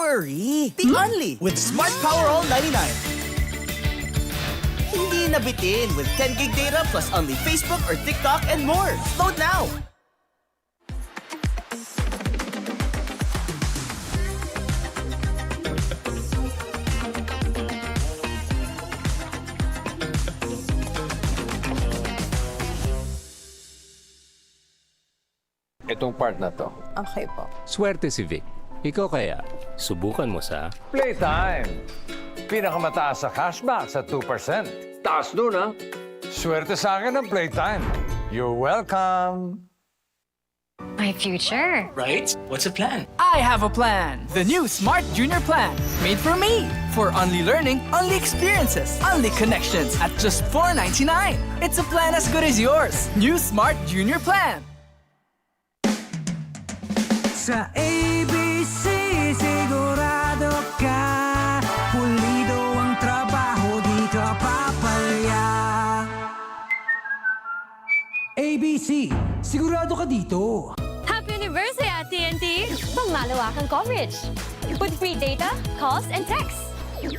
worry! The Only with Smart Power All 99. Hindi nabitin with 10 gig data plus only Facebook or TikTok and more. Load now! Itong part na to. Okay po. Swerte si Vic. Ikaw kaya, subukan mo sa... Playtime! Pinakamataas sa cashback sa 2%. Taas dun, ha? Swerte sa akin ang Playtime. You're welcome! My future. Right? What's a plan? I have a plan. The new Smart Junior Plan. Made for me. For only learning, only experiences, only connections at just $4.99. It's a plan as good as yours. New Smart Junior Plan. Sa ABC, sigurado ka pulido ang trabaho, di ka papalya. ABC, sigurado ka dito. Happy anniversary at TNT! Pangmalawakang coverage. With free data, calls, and texts.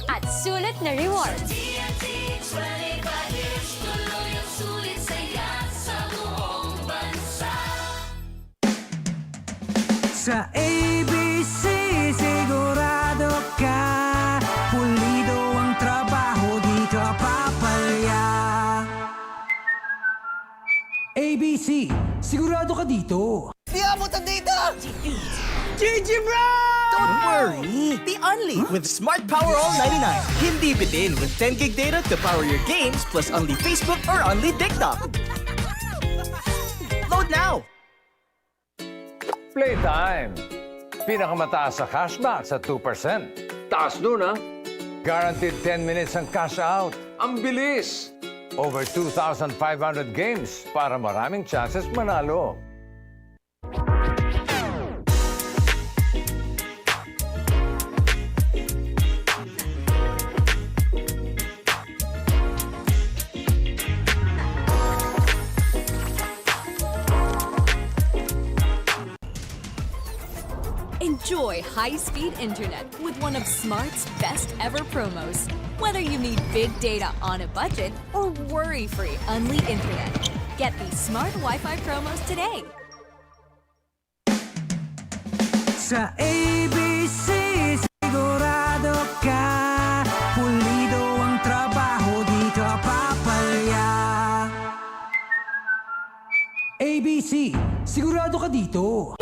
At sulit na rewards. TNT, 25 years, tuloy ang sulit saya sa buong bansa. Sa ABC, sigurado ka pulido ang trabaho, di ka papalya. ABC, sigurado ka dito. Di abot ang data! GG bro! Don't worry! The Only with Smart Power All 99. Hindi bitin with 10 gig data to power your games plus only Facebook or only TikTok. Load now! Playtime! Pinakamataas sa cashback sa 2%. Taas dun, ha? Guaranteed 10 minutes ang cash out. Ang bilis! Over 2,500 games para maraming chances manalo. Enjoy high-speed internet with one of Smart's best-ever promos. Whether you need big data on a budget or worry-free Unli internet, get these Smart Wi-Fi promos today. Sa ABC, sigurado ka pulido ang trabaho, di ka papalya. ABC, sigurado ka dito.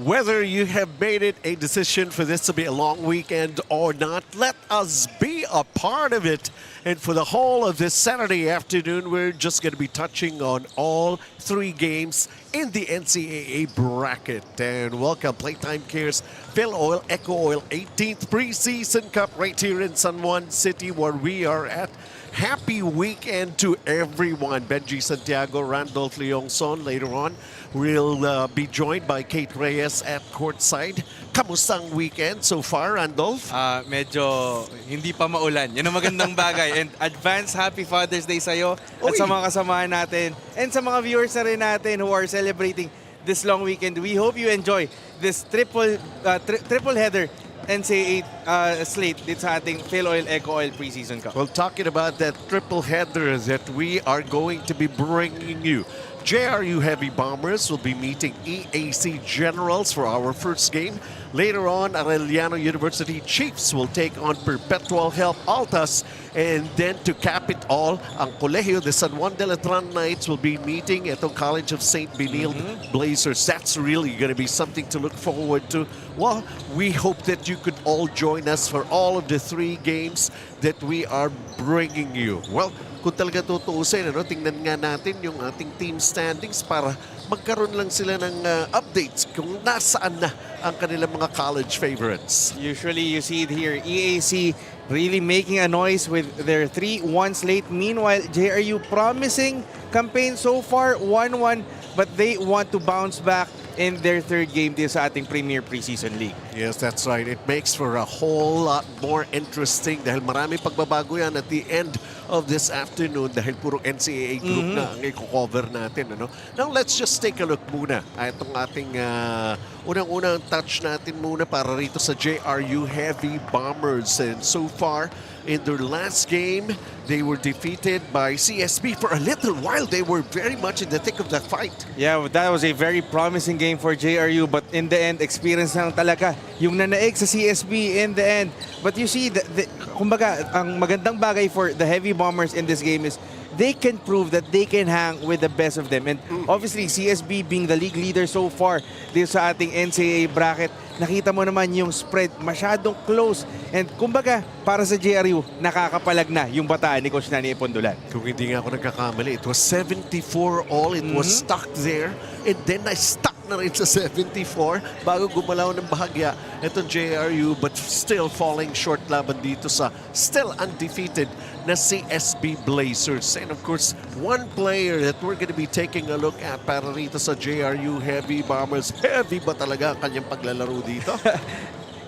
Whether you have made it a decision for this to be a long weekend or not, let us be a part of it. And for the whole of this Saturday afternoon, we're just going to be touching on all three games in the NCAA bracket. And welcome, PlayTime Cares, Filoil EcoOil 18th Preseason Cup right here in San Juan City where we are at. Happy weekend to everyone. Benji Santiago, Randolph Leongson later on. We'll be joined by Kate Reyes at courtside. Kamusta ang weekend so far, Randolph? Medyo hindi pa maulan. Yan ang magandang bagay. And advance happy Father's Day sa'yo at sa mga kasamahan natin and sa mga viewers na rin natin who are celebrating this long weekend. We hope you enjoy this triple header NCAA slate dito sa ating Filoil EcoOil Preseason Cup. Well, talking about that triple header that we are going to be bringing you. JRU Heavy Bombers will be meeting EAC Generals for our first game. Later on, Arellano University Chiefs will take on Perpetual Help Altas. And then to cap it all, ang Colegio de San Juan de Letran Knights will be meeting itong College of St. Benilde Blazers. That's really going to be something to look forward to. Well, we hope that you could all join us for all of the three games that we are bringing you. Well, kung talaga tutuusin, tingnan nga natin yung ating team standings para magkaroon lang sila ng updates kung nasaan na ang kanilang mga college favorites. Usually you see it here, EAC really making a noise with their 3-1 slate. Meanwhile, JRU promising campaign so far, 1-1, but they want to bounce back in their third game dito sa ating Premier Preseason League. Yes, that's right. It makes for a whole lot more interesting dahil marami pagbabago yan at the end of this afternoon dahil puro NCAA group na ang i-cover natin. Ano? Now, let's just take a look muna. Itong ating unang-unang touch natin muna para rito sa JRU Heavy Bombers. And so far, in their last game, they were defeated by CSB. For a little while, they were very much in the thick of the fight. Yeah, that was a very promising game for JRU, but in the end, experience lang talaga yung nanaig sa CSB in the end. But you see, kumbaga, ang magandang bagay for the Heavy Bombers in this game is they can prove that they can hang with the best of them. And obviously, CSB being the league leader so far dito sa ating NCAA bracket, nakita mo naman yung spread masyadong close. And kumbaga, para sa JRU, nakakapalag na yung bataan ni Coach Nani Epondolan. Kung hindi nga ako nagkakamali, it was 74 all. It was stuck there. And then I stuck na rin sa 74 bago gumalaw ng bahagya itong JRU, but still falling short laban dito sa still undefeated na CSB Blazers. And of course, one player that we're going to be taking a look at para rito sa JRU Heavy Bombers. Heavy ba talaga ang kanyang paglalaro dito?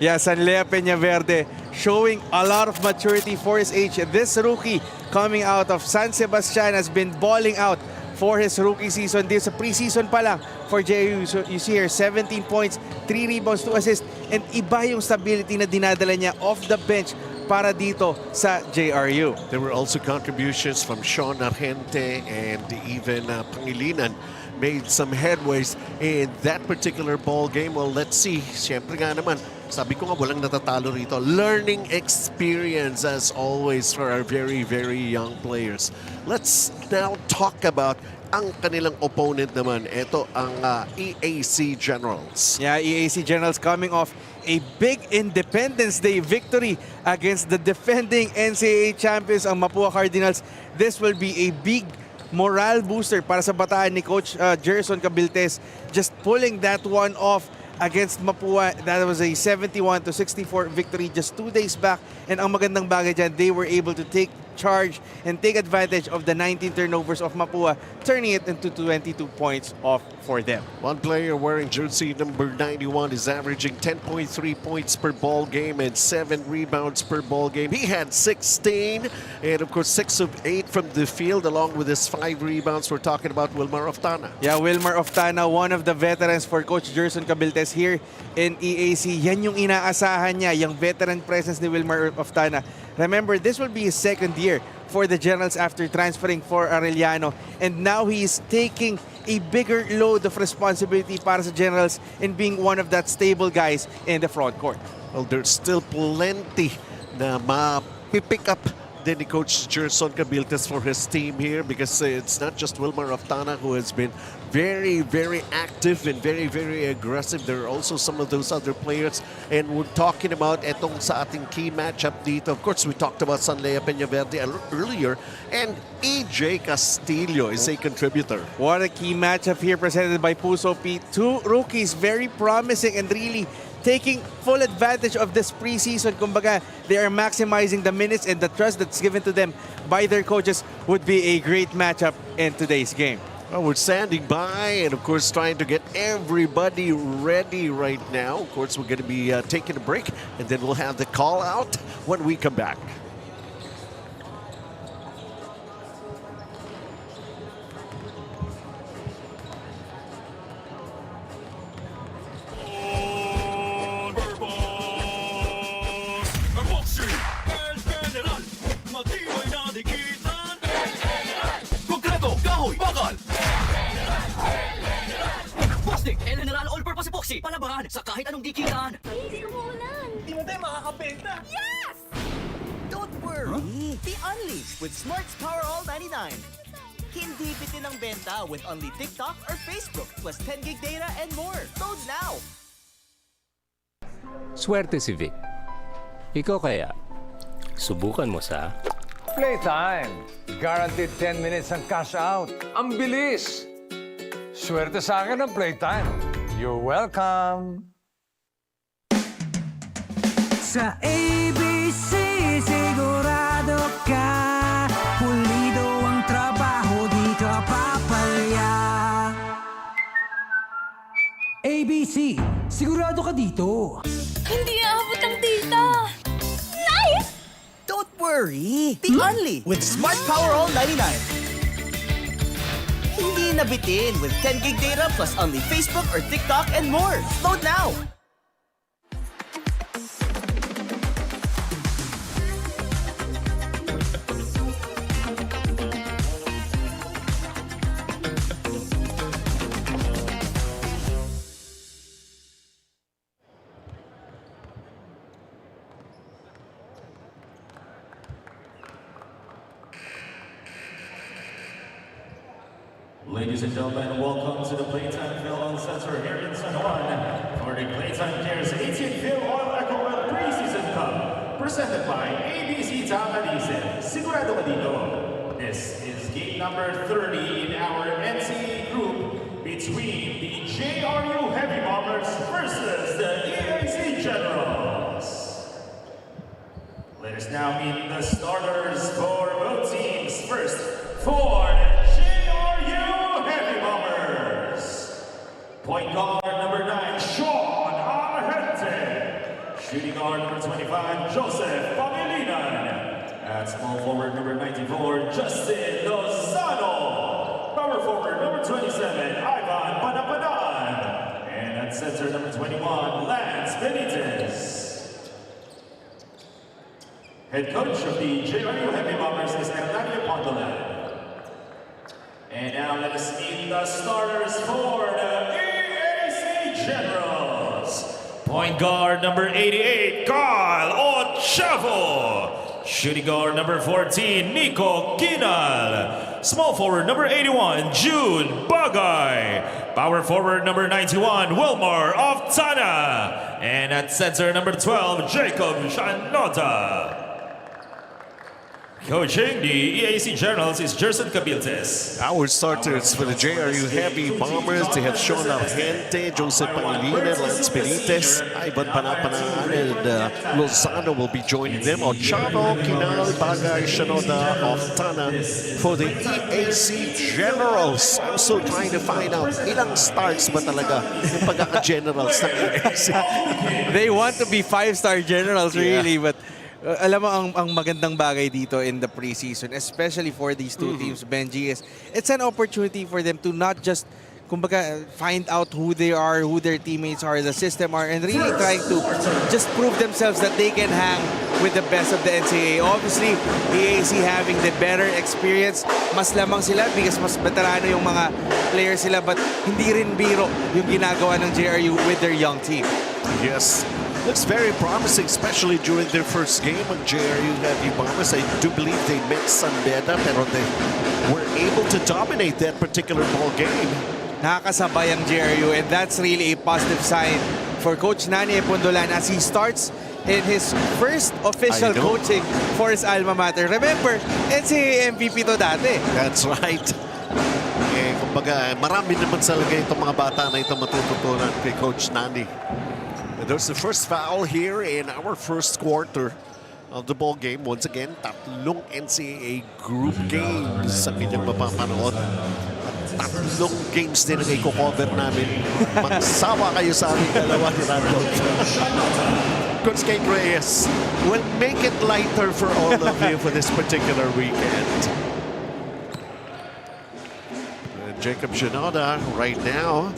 Yeah, Sanlea Peñaverde showing a lot of maturity for his age. This rookie coming out of San Sebastian has been balling out for his rookie season. This sa preseason pa lang for JRU. So you see here, 17 points, 3 rebounds, 2 assists, and iba yung stability na dinadala niya off the bench para dito sa JRU. There were also contributions from Sean Argente and even Pangilinan made some headways in that particular ball game. Well, let's see. Siyempre nga naman, sabi ko nga walang natatalo rito. Learning experience as always for our very, very young players. Let's now talk about ang kanilang opponent naman. Ito ang EAC Generals. Yeah, EAC Generals coming off a big Independence Day victory against the defending NCAA champions, ang Mapua Cardinals. This will be a big morale booster para sa bataan ni Coach Gerson Cabiltes, just pulling that one off against Mapua. That was a 71-64 victory just 2 days back. And ang magandang bagay dyan, they were able to take charge and take advantage of the 19 turnovers of Mapua, turning it into 22 points off for them. One player wearing jersey number 91 is averaging 10.3 points per ball game and 7 rebounds per ball game. He had 16 and of course 6 of 8 from the field along with his 5 rebounds. We're talking about Wilmar Oftana. Yeah, Wilmar Oftana, one of the veterans for Coach Gerson Cabiltes here in EAC. Yan yung inaasahan niya, yung veteran presence ni Wilmar Oftana. Remember, this will be his second year for the Generals after transferring for Arellano. And now he is taking a bigger load of responsibility para sa Generals in being one of that stable guys in the front court. Well, there's still plenty na mapipick up din ni Coach Gerson Cabiltes for his team here because it's not just Wilmar Oftana who has been very, very active and very, very aggressive. There are also some of those other players. And we're talking about etong sa ating key matchup dito. Of course, we talked about Sanlea Peñaverde earlier. And EJ Castillo is a contributor. What a key matchup here presented by Puso P. Two rookies, very promising and really taking full advantage of this preseason. Kumbaga, they are maximizing the minutes and the trust that's given to them by their coaches. Would be a great matchup in today's game. Well, we're standing by and, of course, trying to get everybody ready right now. Of course, we're going to be taking a break, and then we'll have the call out when we come back. Palabahan sa kahit anong dikitan. Please, umuulan. Di mo tayo makakabenta. Yes! Don't worry. Be unleashed with Smart's Power All 99. Hindi bitin ang benta with only TikTok or Facebook plus 10 gig data and more. Load now! Swerte si Vic. Ikaw kaya, subukan mo sa Playtime. Guaranteed 10 minutes ang cash out. Ang bilis! Swerte sa akin ng playtime. You're welcome. Sa ABC, sigurado ka. Pulido ang trabaho, di ka papalya. ABC, sigurado ka dito. Hindi aabot ang data. Nice! Don't worry! The Only with Smart Power All 99. Hindi nabitin with 10 gig data plus only Facebook or TikTok and more. Load now! Ladies and gentlemen, welcome to the PlayTime Cares Center here in San Juan for the PlayTime Cares 18th Filoil EcoOil Preseason Cup, presented by ABC Tile Adhesive. Sigurado ka dito. This is game number 30 in our NCAA group between the JRU Heavy Bombers versus the EAC Generals. Let us now meet the starters for both teams. First, for point guard number 9, Sean Argente. Shooting guard number 25, Joseph Pangilinan. At small forward number 94, Justin Lozano. Power forward number 27, Ivan Panapanan. And at center number 21, Lance Benitez. Head coach of the JRU Heavy Bombers is Emilio Aguinaldo. And now let us meet the starters for the Generals. Point guard number 88, Carl Ochavo. Shooting guard number 14, Nico Kinal. Small forward number 81, Jude Bagay. Power forward number 91, Wilmar Oftana. And at center number 12, Jacob Shanota. Coaching the EAC Generals is Jerson Cabiltes. Our starters for the JRU Heavy Bombers, they have Sean Argente, Joseph Pangilinan, Lance Benitez, Ivan Panapanan, and Lozano will be joining them. Ochavo, Kinal, Bagay, Shanoda, Oftana for the EAC Generals. I'm still trying to find out ilang starts ba talaga yung pagkaka-generals ng EAC. They want to be 5-star generals, really, but alam mo ang magandang bagay dito in the preseason, especially for these two teams, Benji, is it's an opportunity for them to not just kumbaga find out who they are, who their teammates are, the system are, and really trying to just prove themselves that they can hang with the best of the NCAA. Obviously, EAC having the better experience, mas lamang sila because mas veterano yung mga players sila, but hindi rin biro yung ginagawa ng JRU with their young team. Yes. Looks very promising, especially during their first game of JRU Heavy Bombers. I do believe they met Sandeda, pero they were able to dominate that particular ball game. Nakakasabay ang JRU, and that's really a positive sign for Coach Nani Epondolan as he starts in his first official coaching for his alma mater. Remember, NCAA MVP to dati. That's right. Eh, kumbaga, marami naman talaga itong mga bata na ito matututunan kay Coach Nani. There's the first foul here in our first quarter of the ball game. Once again, tatlong NCAA group games ang inyong mapapanood. At tatlong games din ang i-cover namin. Magsawa kayo sa aming dalawa ni Randolph. Coach Kate Reyes will make it lighter for all of you for this particular weekend. And Jacob Shinoda right now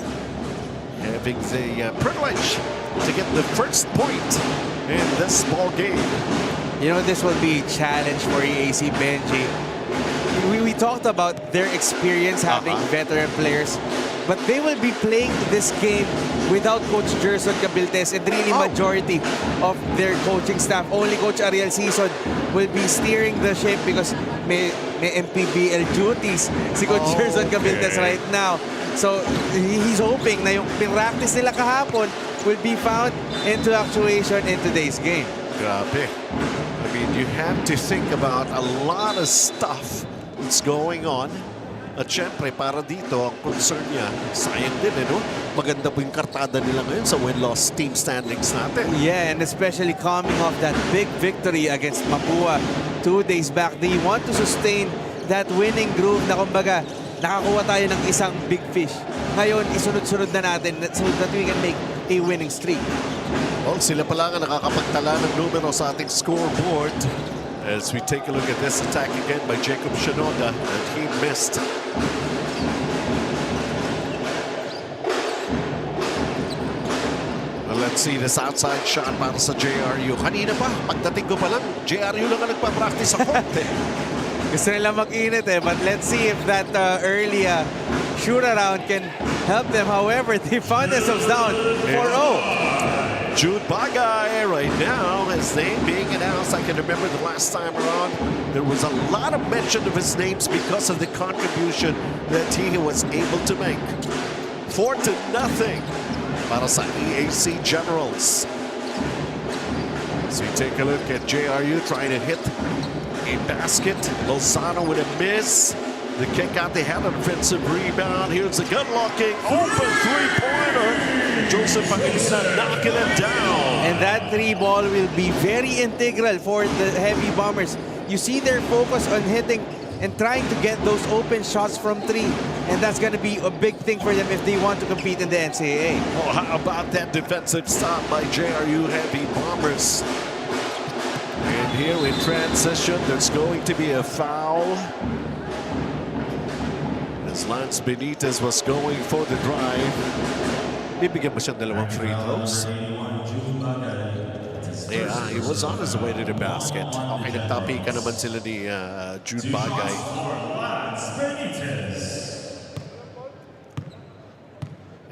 having the privilege to get the first point in this ball game. You know, this will be a challenge for EAC, Benji. We talked about their experience having veteran players, but they will be playing this game without Coach Jerson Cabiltes and really majority of their coaching staff. Only Coach Ariel Sison will be steering the ship because may MPBL duties si Coach Jerson Cabiltes right now. So he's hoping na yung practice nila kahapon will be found into actuation in today's game. Grabe. I mean, you have to think about a lot of stuff that's going on At syempre, para dito, ang concern niya, sayang din, no? Maganda po yung kartada nila ngayon sa win-loss team standings natin. Yeah, and especially coming off that big victory against Mapua 2 days back. They want to sustain that winning groove na kumbaga, nakakuha tayo ng isang big fish. Ngayon, isunod-sunod na natin so that we can make a winning streak. Well, sila pala nga nakakapagtala ng numero sa ating scoreboard. As we take a look at this attack again by Jacob Shinoda, and he missed. Well, let's see this outside shot para sa JRU. Kanina pa, pagdating ko pa lang, JRU lang ang nagpa-practice sa court. Gusto nila mag-init but let's see if that early shoot-around can help them. However, they found themselves down 4-0. Jude Bagay right now, his name being announced. I can remember the last time around, there was a lot of mention of his names because of the contribution that he was able to make. 4-0 para sa EAC Generals. So we take a look at JRU trying to hit a basket. Lozano with a miss. The kick out, they had an offensive rebound. Here's a good-looking open three-pointer. Joseph Pangilinan knocking it down. And that 3-ball will be very integral for the Heavy Bombers. You see their focus on hitting and trying to get those open shots from 3. And that's going to be a big thing for them if they want to compete in the NCAA. Oh, how about that defensive stop by JRU Heavy Bombers? And here in transition, there's going to be a foul. As Lance Benitez was going for the drive. Bibigyan mo siyang dalawang free throws. Yeah, he was on his way to the basket. Okay, nagtapi ka naman sila ni Jude Bagay.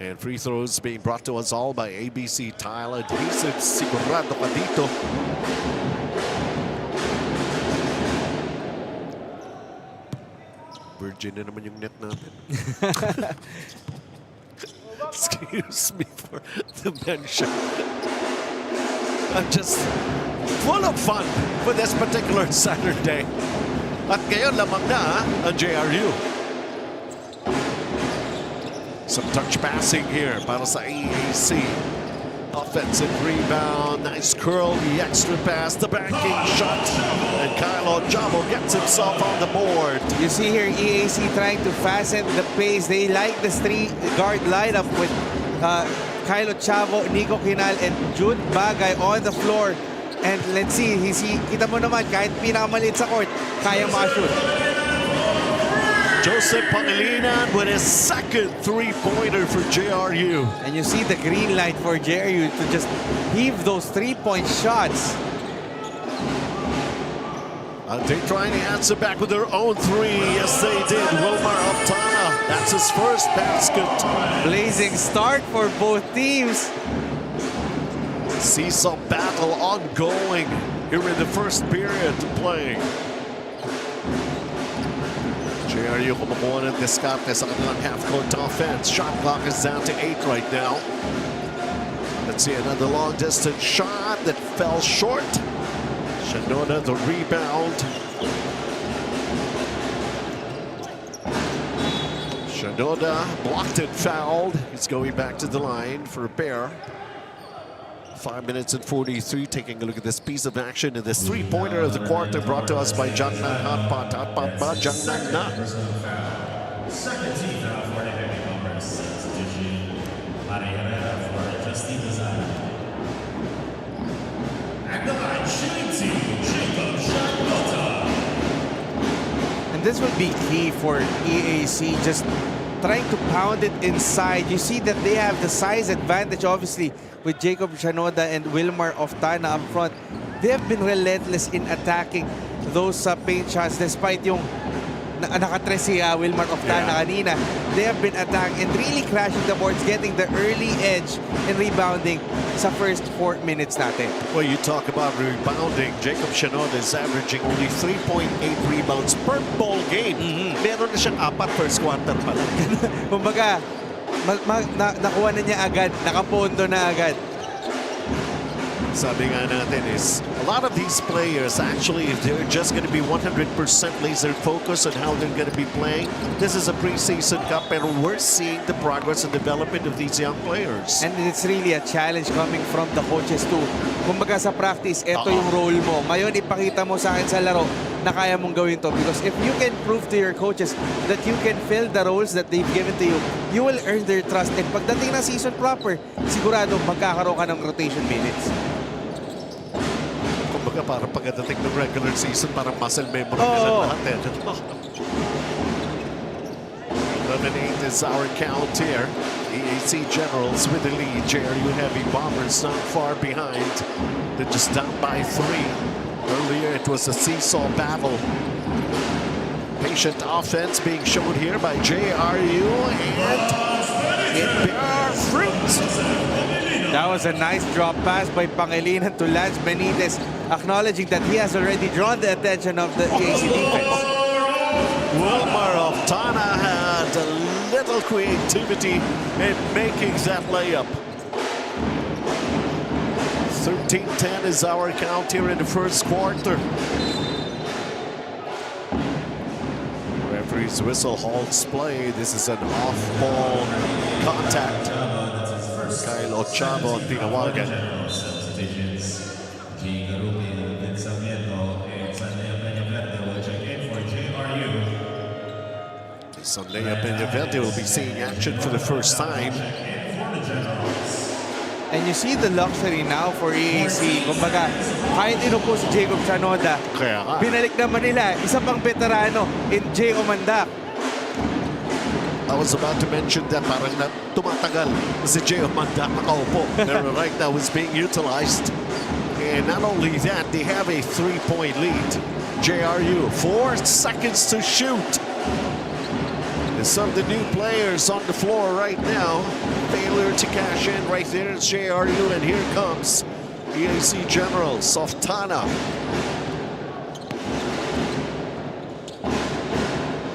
And free throws being brought to us all by ABC Tile Adhesive. Sigurado ka dito. Virgin na naman yung net natin. Excuse me for the mention. I'm just full of fun for this particular Saturday. At ngayon lamang na ang JRU. Some touch passing here para sa EAC. Offensive rebound, nice curl, the extra pass, the backing shot. And Kylo Jabo gets himself on the board. You see here EAC trying to fasten the pace. They like this 3-guard lineup with Kylo Chavo, Nico Quinal, and Jude Bagay on the floor. And let's see, kita mo naman, kahit pinakamaliit sa court, kayang makashoot. Joseph Pangilinan with his second three-pointer for JRU. And you see the green light for JRU to just heave those 3-point shots. They're trying to answer back with their own three. Yes, they did. Wilmar Altana, that's his first basket. Blazing start for both teams. See some battle ongoing here in the first period playing. JRU kumukuha ng diskarte sa kanilang half-court offense. Shot clock is down to 8 right now. Let's see another long-distance shot that fell short. Shinoda the rebound. Shinoda blocked and fouled. He's going back to the line for a pair. 5 minutes and 43, taking a look at this piece of action in this three-pointer of the quarter brought to us by Jangnan Hotpot. Hotpot ba? Jangnan na. Second team foul for the Heavy Bombers. Substitution. Mari Herrera for Justin Zana. And the line shooting team, Jacob Shinoda. And this will be key for EAC, just trying to pound it inside. You see that they have the size advantage, obviously, with Jacob Shinoda and Wilmar Oftana up front. They have been relentless in attacking those paint shots despite yung nakatres si Wilmar Oftana kanina. They have been attacking and really crashing the boards, getting the early edge and rebounding sa first 4 minutes natin. Well, you talk about rebounding. Jacob Shinoda is averaging only 3.8 rebounds per ball game. Meron na siyang 4 first quarter pa lang. Kumbaga, nakuha na niya agad, nakapondo na agad. Sabi nga natin is, a lot of these players actually, if they're just going to be 100% laser focused on how they're going to be playing, this is a preseason cup and we're seeing the progress and development of these young players. And it's really a challenge coming from the coaches too. Kumbaga sa practice, ito yung role mo. Ngayon, ipakita mo sa akin sa laro na kaya mong gawin to. Because if you can prove to your coaches that you can fill the roles that they've given to you, you will earn their trust. And pagdating ng season proper, sigurado magkakaroon ka ng rotation minutes. Kumbaga parang pagdating ng regular season, parang muscle memory nila lahat eh. 11-8 is our count here. EAC Generals with the lead. JRU Heavy Bombers not far behind. They're just down by 3. Earlier it was a seesaw battle. Patient offense being shown here by JRU, and it bears fruit. That was a nice drop pass by Pangilinan to Lance Benitez, acknowledging that he has already drawn the attention of the JC defense. Wilmar of Tana had a little creativity in making that layup. 13-10 is our count here in the first quarter. Referee's whistle halts play. This is an off-ball contact. Kyle Ochavo ang tinawagan. Sanlea Peñaverde will be seeing action for the first time. And you see the luxury now for EAC. Kumbaga, kahit inupo si Jacob Chanoda, Kaya nga. binalik naman nila isa pang veterano in Jay Omandak. I was about to mention that parang na tumatagal si Jay Omandak nakaupo. Pero right now is being utilized. And not only that, they have a 3-point lead. JRU, 4 seconds to shoot. And some of the new players on the floor right now. Failure to cash in right there is JRU, and here comes EAC Generals of Tana.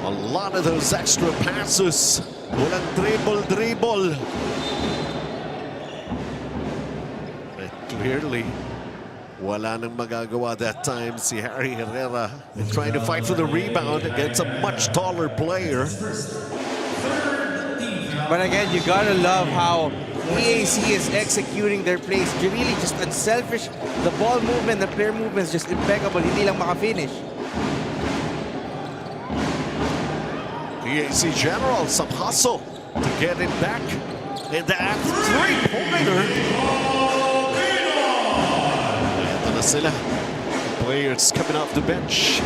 A lot of those extra passes. Walang dribble. But clearly, wala nang magagawa that time si Harry Herrera. And trying to fight for the rebound against a much taller player. But again, you gotta love how EAC is executing their plays. You're really just unselfish. The ball movement, the player movement is just impeccable. Hindi lang maka-finish. EAC General, some hustle to get it back. And that three-pointer. Ito na sila. Players coming off the bench.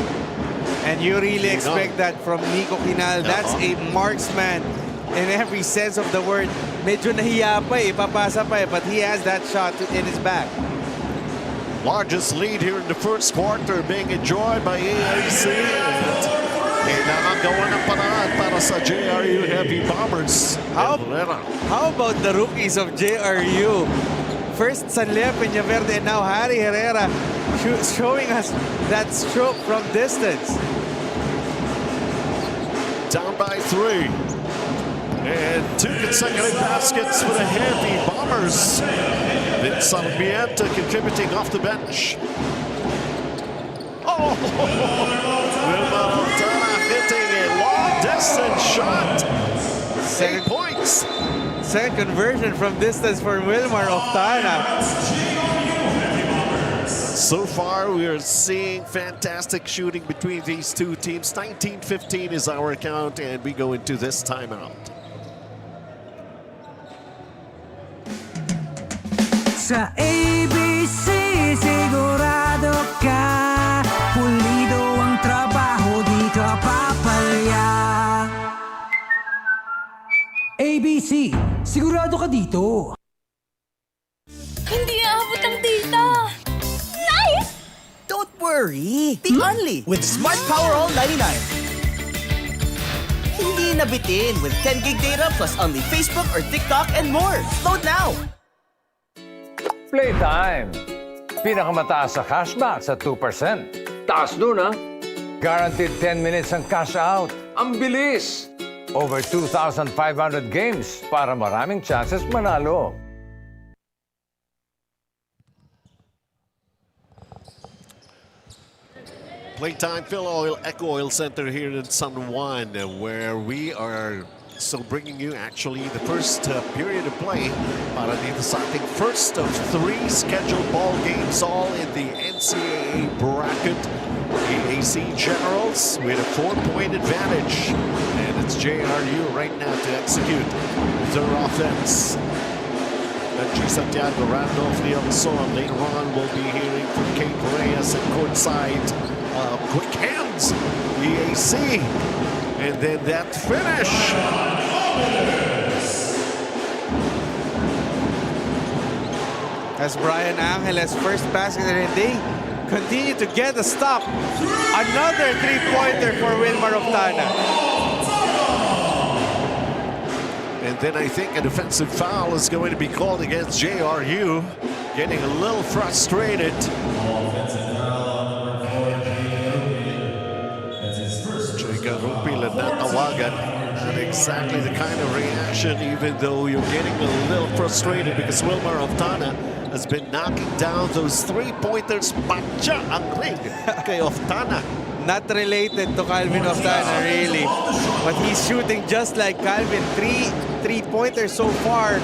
And you really expect that from Nico Quinal. That's a marksman in every sense of the word. Medyo nahiya pa eh, papasa pa eh, but he has that shot in his back. Largest lead here in the first quarter being enjoyed by EAC. And nakagawa ng paraan para sa JRU Heavy Bombers. How about the rookies of JRU? First Sanlea Peñaverde and now Harry Herrera showing us that stroke from distance. Down by 3. And 2 consecutive baskets for the Heavy Bombers. Then Sarmiento contributing off the bench. Oh! Wilma Montana hitting a long-distance shot. 8 points. Second conversion from distance for Wilmar Oftana. So far, we are seeing fantastic shooting between these two teams. 19-15 is our count, and we go into this timeout. Sa ABC, sigurado ka, pulido ang trabaho, di ka papalya. ABC, sigurado ka dito. Hindi aabot ang data! Nice! Don't worry! The Only with Smart Power All 99. Hindi nabitin with 10 gig data plus only Facebook or TikTok and more. Load now! Playtime. Pinakamataas sa cashback sa 2%. Taas nun, ha? Guaranteed 10 minutes ang cash out. Ang bilis! Over 2,500 games para maraming chances manalo. PlayTime Filoil EcoOil Center here in San Juan, where we are still bringing you actually the first period of play para dito sa ating first of 3 scheduled ball games, all in the NCAA bracket. EAC Generals with a 4-point advantage, and it's JRU right now to execute their offense. G. Santiago, Randolph, Leonson. Later on, we'll be hearing from Kate Reyes and courtside. Quick hands, EAC. And then that finish. As Brian Angeles' first basket of the day continue to get a stop. Another three-pointer for Wilmar Oftana. And then I think a defensive foul is going to be called against JRU. Getting a little frustrated. Jacob Rupil at natawagan. Not exactly the kind of reaction, even though you're getting a little frustrated because Wilmar Oftana has been knocking down those three-pointers. Patcha ang ring kay Oftana. Not related to Calvin Oftana, really. But he's shooting just like Calvin. Three-pointers so far.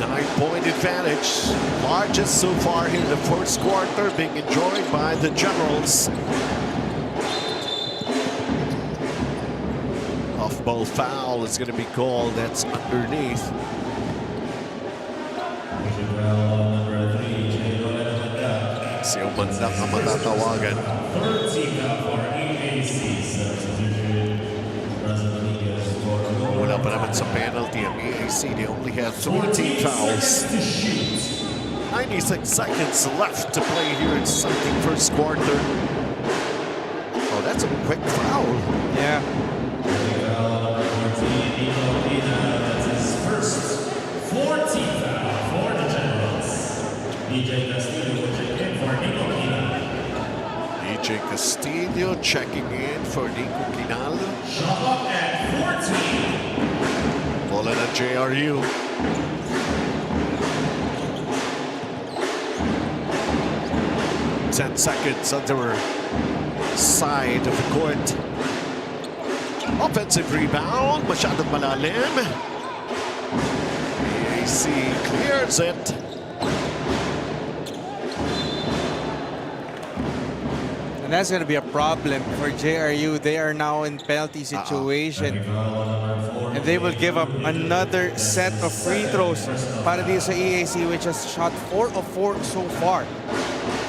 Nine-point advantage. Largest so far in the first quarter, being enjoyed by the Generals. Off-ball foul is going to be called. That's underneath. Si Umanda ang matatawagan. Wala pa naman sa penalty ang EAC. They only have 3 team fouls. 96 seconds left to play here in the first quarter. Oh, that's a quick foul. Yeah. That's his first 14th foul for the Generals. DJ Castillo will check in for Nico Quinal. DJ Castillo checking in for Nico Quinal. Shot clock at 14. Bola ng JRU. Ten seconds on their side of the court. Offensive rebound, masyadong malalim. EAC clears it. And that's going to be a problem for JRU. They are now in penalty situation. And they will give up another set of free throws para dito sa EAC, which has shot 4 of 4 so far.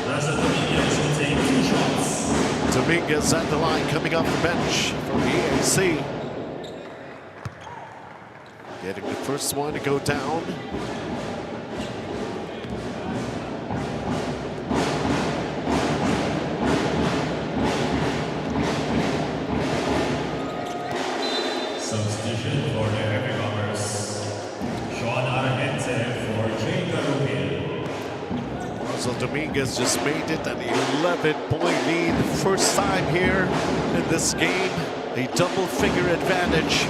Dominguez will take 2 shots. Dominguez at the line coming off the bench from the EAC. Getting the first one to go down. Substitution for the Heavyweights. Sean Argente for Jacob Rupil. So Dominguez just made it an 11-point lead. First time here in this game. A double-figure advantage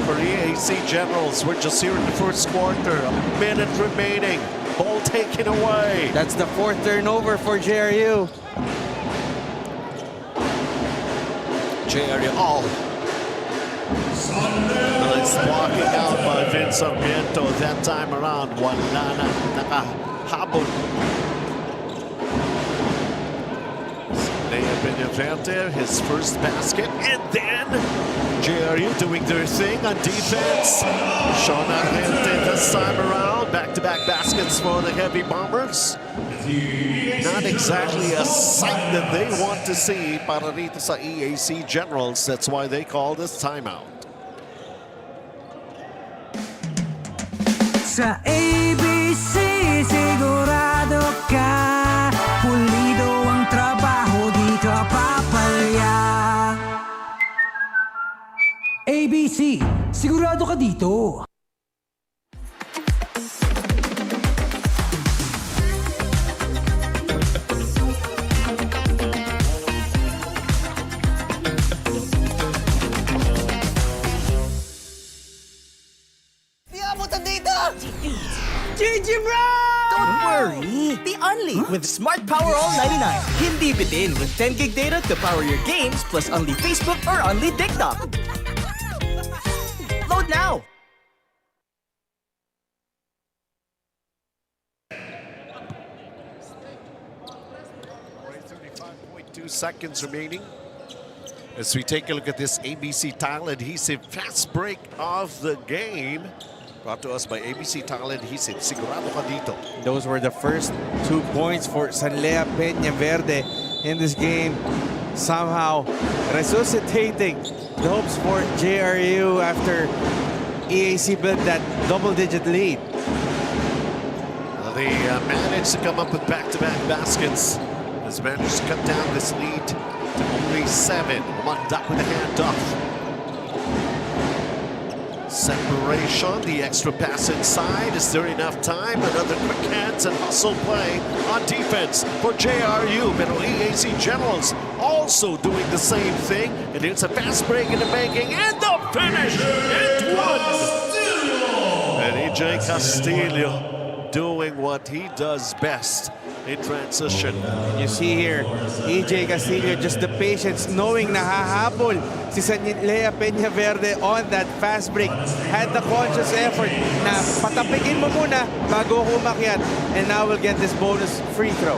for EAC Generals. We're just here in the first quarter. A minute remaining. Ball taken away. That's the 4th turnover for JRU. JRU all. Nice blocking out by Vince Sarmiento. That time around, wala na. Nakahabol. Lea Benavente, his first basket, and then JRU doing their thing on defense. Sean Argente this time around. Back-to-back baskets for the Heavy Bombers. Not exactly a sight that they want to see para rito sa EAC Generals. That's why they call this timeout. Sa ABC, sigurado ka, pulido ang trabaho, di ka papalya. ABC, sigurado ka dito. Don't worry! The Only with Smart Power All 99. Hindi bitin with 10 gig data to power your games plus only Facebook or only TikTok. Load now! 35.2 seconds remaining. As we take a look at this ABC Tile Adhesive fast break of the game. Brought to us by ABC Tile Adhesive. Sigurado ka dito. Those were the first 2 points for Sanlea Peñaverde in this game. Somehow resuscitating the hopes for JRU after EAC built that double-digit lead. They managed to come up with back-to-back baskets. Has managed to cut down this lead to only 7. Mandak with a handoff. Separation, the extra pass inside. Is there enough time? Another quick hands and hustle play on defense for JRU. Pero EAC Generals also doing the same thing. And it's a fast break in the making and the finish at once. And EJ Castillo doing what he does best in transition. You see here, EJ Castillo, just the patience, knowing na hahabol si Sanlea Peñaverde on that fast break. Had the conscious effort na patapikin mo muna bago ako umakyat. And now we'll get this bonus free throw.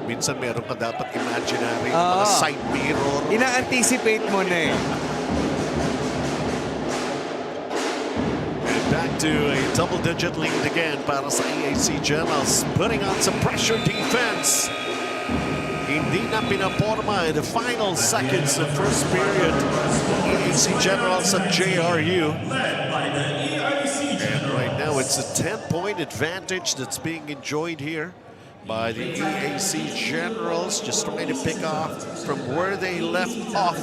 Minsan meron ka dapat imaginary mga side mirror. Ina-anticipate mo na eh. Back to a double-digit lead again para sa EAC Generals. Putting on some pressure defense. Hindi na pinaporma in the final seconds of first period. EAC Generals at JRU. And right now it's a 10-point advantage that's being enjoyed here by the EAC Generals. Just trying to pick off from where they left off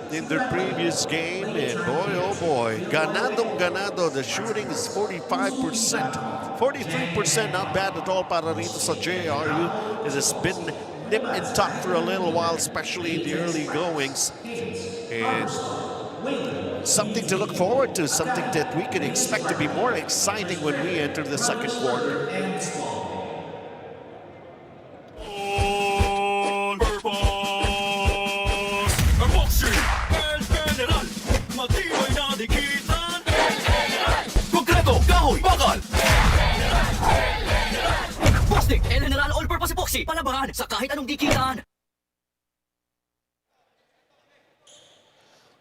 in their previous game, and boy, oh boy, ganado. The shooting is 45%, 43%, not bad at all para rito sa JRU. It has been nip and tuck for a little while, especially in the early goings, and something to look forward to, something that we can expect to be more exciting when we enter the second quarter. El General All-Purpose Epoxy, palabangan sa kahit anong dikitan.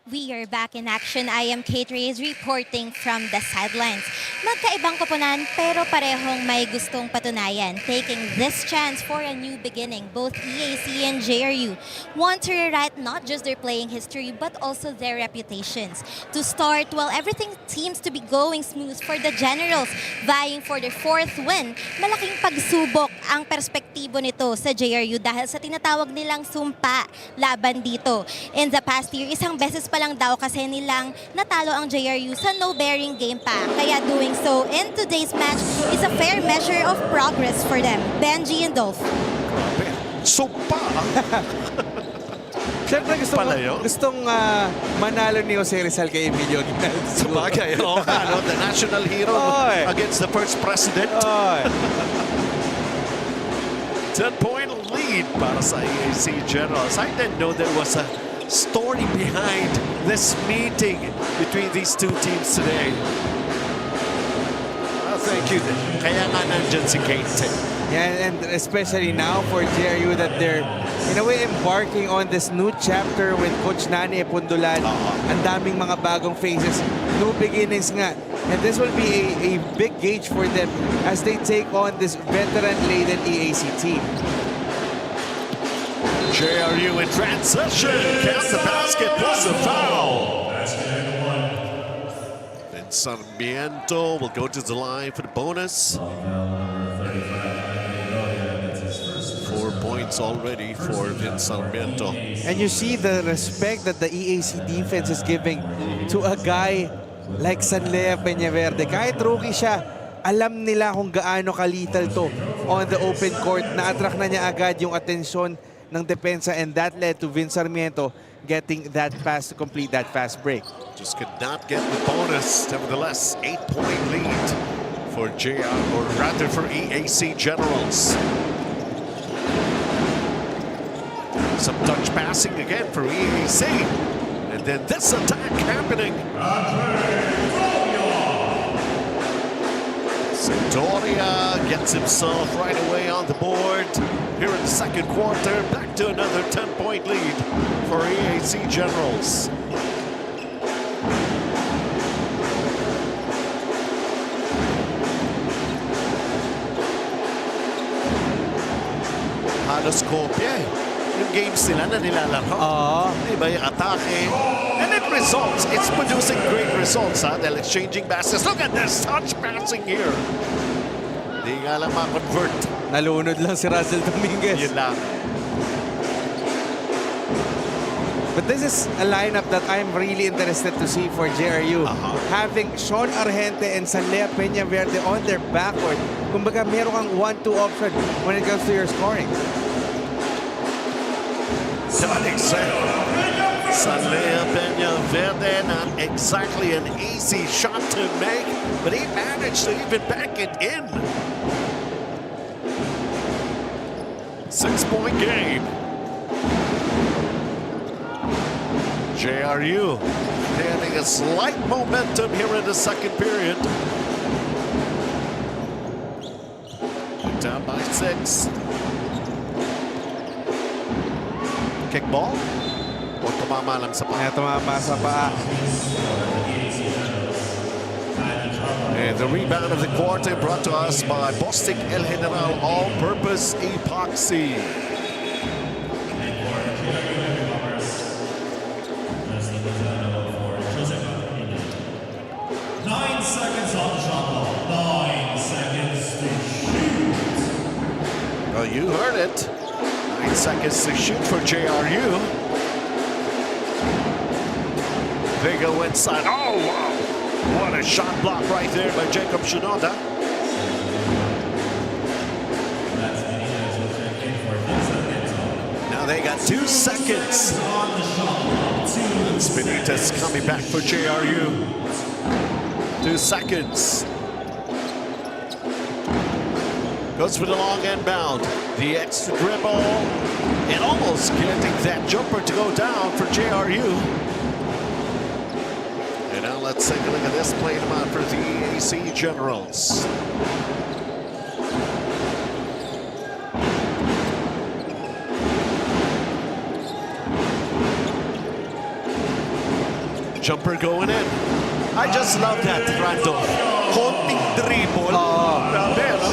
We are back in action. I am Kate Reyes reporting from the sidelines. Magkaibang koponan pero parehong may gustong patunayan. Taking this chance for a new beginning, both EAC and JRU want to rewrite not just their playing history but also their reputations. To start, while everything seems to be going smooth for the Generals, vying for their 4th win, malaking pagsubok ang perspektibo nito sa JRU dahil sa tinatawag nilang sumpa laban dito. In the past year, isang beses pa lang daw kasi nilang natalo ang JRU sa no-bearing game pa. Kaya doing so in today's match is a fair measure of progress for them. Benji and Dolph. Sopa! Siyempre gustong manalo ni Jose Rizal kay Emilio Aguinaldo. Sabagay, the national hero against the first president. 10-point lead para sa EAC Generals. I didn't know there was a story behind this meeting between these two teams today. Well, thank you. Kaya nga nandyan si Kate. Yeah, and especially now for JRU that they're in a way embarking on this new chapter with Coach Nani Epundulan. Ang daming mga bagong faces, new beginnings nga. And this will be a big gauge for them as they take on this veteran-laden EAC team. JRU in transition. Count the basket plus a foul. Then Sarmiento will go to the line for the bonus. 4 points already for Vince Sarmiento. And you see the respect that the EAC defense is giving to a guy like Sanlea Peñaverde. Kahit rookie siya, alam nila kung gaano kalethal to on the open court. Na-attract na niya agad yung atensyon ng depensa, and that led to Vince Sarmiento getting that pass to complete that fast break. Just could not get the bonus. Nevertheless, 8-point lead for or rather for EAC Generals. Some touch passing again for EAC. And then this attack happening. Santoria gets himself right away on the board. Here in the second quarter, back to another 10-point lead for EAC Generals. Halos kopya eh. Yung games nila na nilalaro. Diba yung atake? And it results. It's producing great results, ha? They're exchanging baskets. Look at this touch passing here. Di nga lang ma-convert. Nalunod lang si Russell Dominguez. Yun lang. But this is a lineup that I'm really interested to see for JRU. Having Sean Argente and Sanlea Peña Verde on their backcourt. Kumbaga, meron kang 1-2 option when it comes to your scoring. Not exactly. Sanlea Peña Verde, not exactly an easy shot to make, but he managed to even back it in. 6-point game. JRU getting a slight momentum here in the second period. Down by 6. Kickball? O tumama lang sa paa? Tumama sa paa. And the rebound of the quarter brought to us by Bostik El General All-Purpose Epoxy. Well, you heard it. 9 seconds to shoot for JRU. They go inside. Oh, wow. What a shot block right there by Jacob Shinoda. Now they got 2 seconds. Benitez coming back for JRU. 2 seconds. Goes for the long inbound. The extra dribble. And almost getting that jumper to go down for JRU. And now let's take a look at this play out for the EAC Generals. Jumper going in. I just love that, Randolph. Konting dribble. Grabe, no?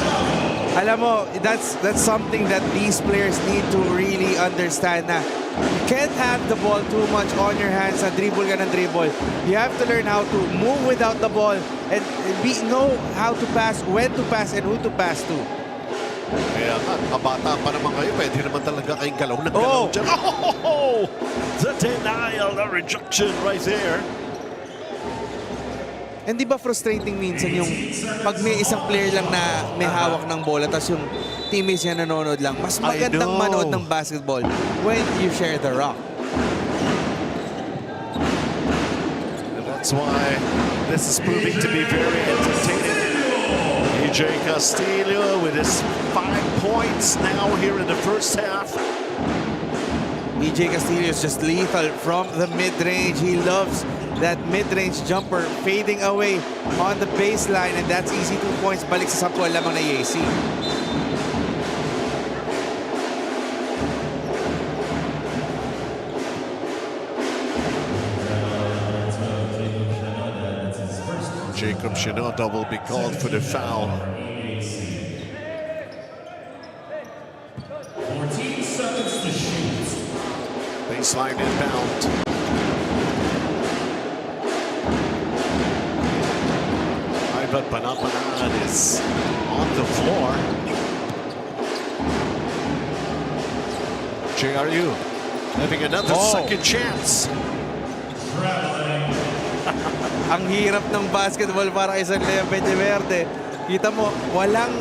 Alam mo, that's something that these players need to really understand na you can't have the ball too much on your hands na dribble ka ng dribble. You have to learn how to move without the ball and know how to pass, when to pass, and who to pass to. Kaya nga, kabata pa naman kayo, pwede naman talaga kayong galaw ng galaw dyan. Oh! The denial, the rejection right there. And di ba frustrating minsan yung pag may isang player lang na may hawak ng bola tapos yung teammates niya nanonood lang. Mas magandang manood ng basketball when you share the rock. And that's why this is proving to be very entertaining. EJ Castillo with his 5 points now here in the first half. EJ Castillo is just lethal from the mid-range. He loves that mid-range jumper fading away on the baseline, and that's easy 2 points. Balik sa 10 lamang na EAC. Jacob Shinoda will be called for the foul. 14 seconds to shoot. Baseline inbound. Ivan Panapanan is on the floor. JRU having another second chance. Ang hirap ng basketball para kay Sanlea Peña Verde. Kita mo, walang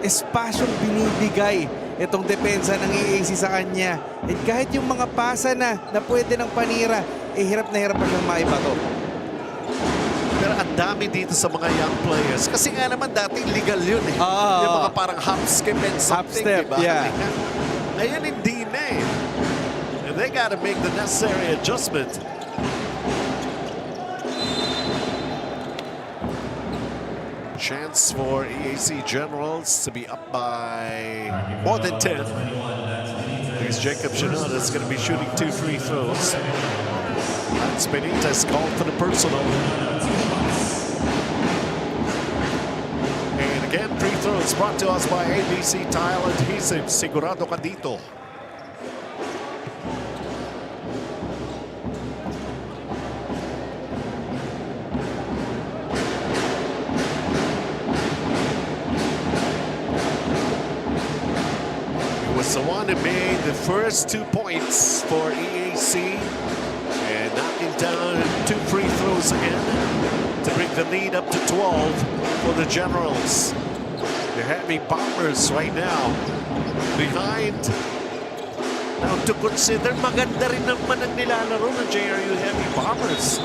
espasyong binibigay itong depensa ng EAC sa kanya. At kahit yung mga pasa na pwede ng panira, hirap na hirap pa siyang maibato. Pero at dinadami dito sa mga young players. Kasi nga naman dati legal yun eh. Yung mga parang hop, skip, and something, step, diba? yeah. Ngayon hindi na eh. And they gotta make the necessary adjustment. Chance for EAC Generals to be up by more than 10. Here's Jacob Chanel that's going to be shooting 2 free throws. That's Benitez called for the personal. And again, free throws brought to us by ABC Tile Adhesive. Sigurado ka dito. Was the one who made the first 2 points for EAC and knocking down 2 free throws again to bring the lead up to 12 for the Generals. The Heavy Bombers right now behind. Now to consider, maganda rin naman ang nilalaro ng JRU Heavy Bombers.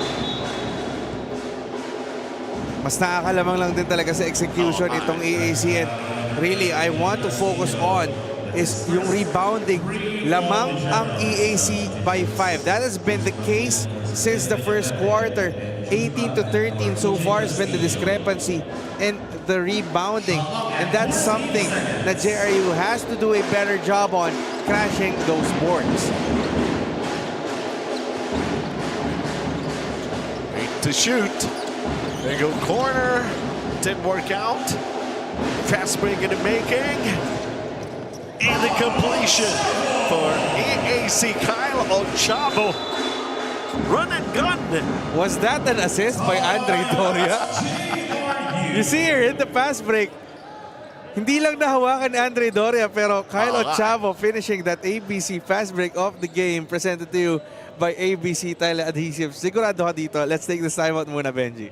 Mas nakakalamang lang din talaga sa execution itong EAC, and really I want to focus on is yung rebounding. Lamang ang EAC by 5. That has been the case since the first quarter. 18 to 13 so far has been the discrepancy and the rebounding. And that's something that JRU has to do a better job on, crashing those boards. 8 to shoot. They go corner. Didn't work out. Fast break in the making. And the completion for EAC Kyle Ochavo. Run and gun. Was that an assist by Andre Doria? You see here in the fast break, hindi lang nahawakan ni Andre Doria, pero Kyle Ochavo finishing that ABC fast break of the game, presented to you by ABC Tile Adhesive. Sigurado ka dito. Let's take this time out muna, Benji.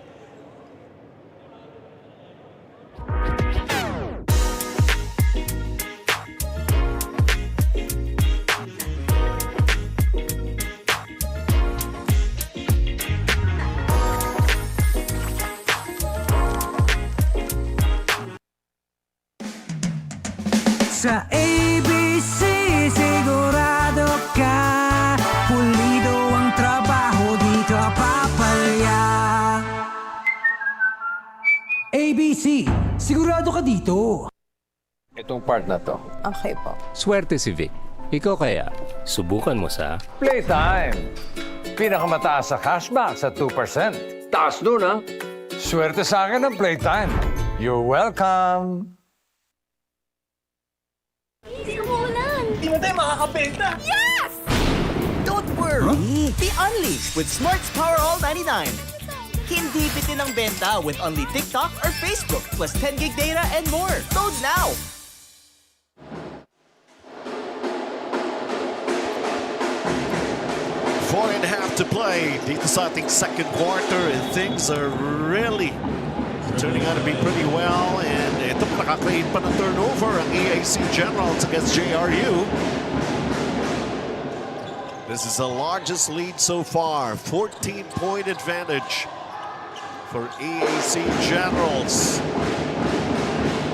Sa ABC, sigurado ka, pulido ang trabaho, di ka papalya. ABC, sigurado ka dito. Itong part na to. Okay po. Swerte si Vic. Ikaw kaya, subukan mo sa Playtime! Pinakamataas sa cashback sa 2%. Taas nun, ha? Swerte sa akin ng Playtime. You're welcome! Di mo tayo makakabenta! Yes! Don't worry! Be unleashed with Smart's Power All 99. Hindi bitin ang benta with only TikTok or Facebook plus 10 gig data and more. Load now! Four and a half to play. Dito sa ating second quarter, and things are really turning out to be pretty well. And ito nakakreate pa ng turnover ang EAC Generals against JRU. This is the largest lead so far. 14-point advantage for EAC Generals.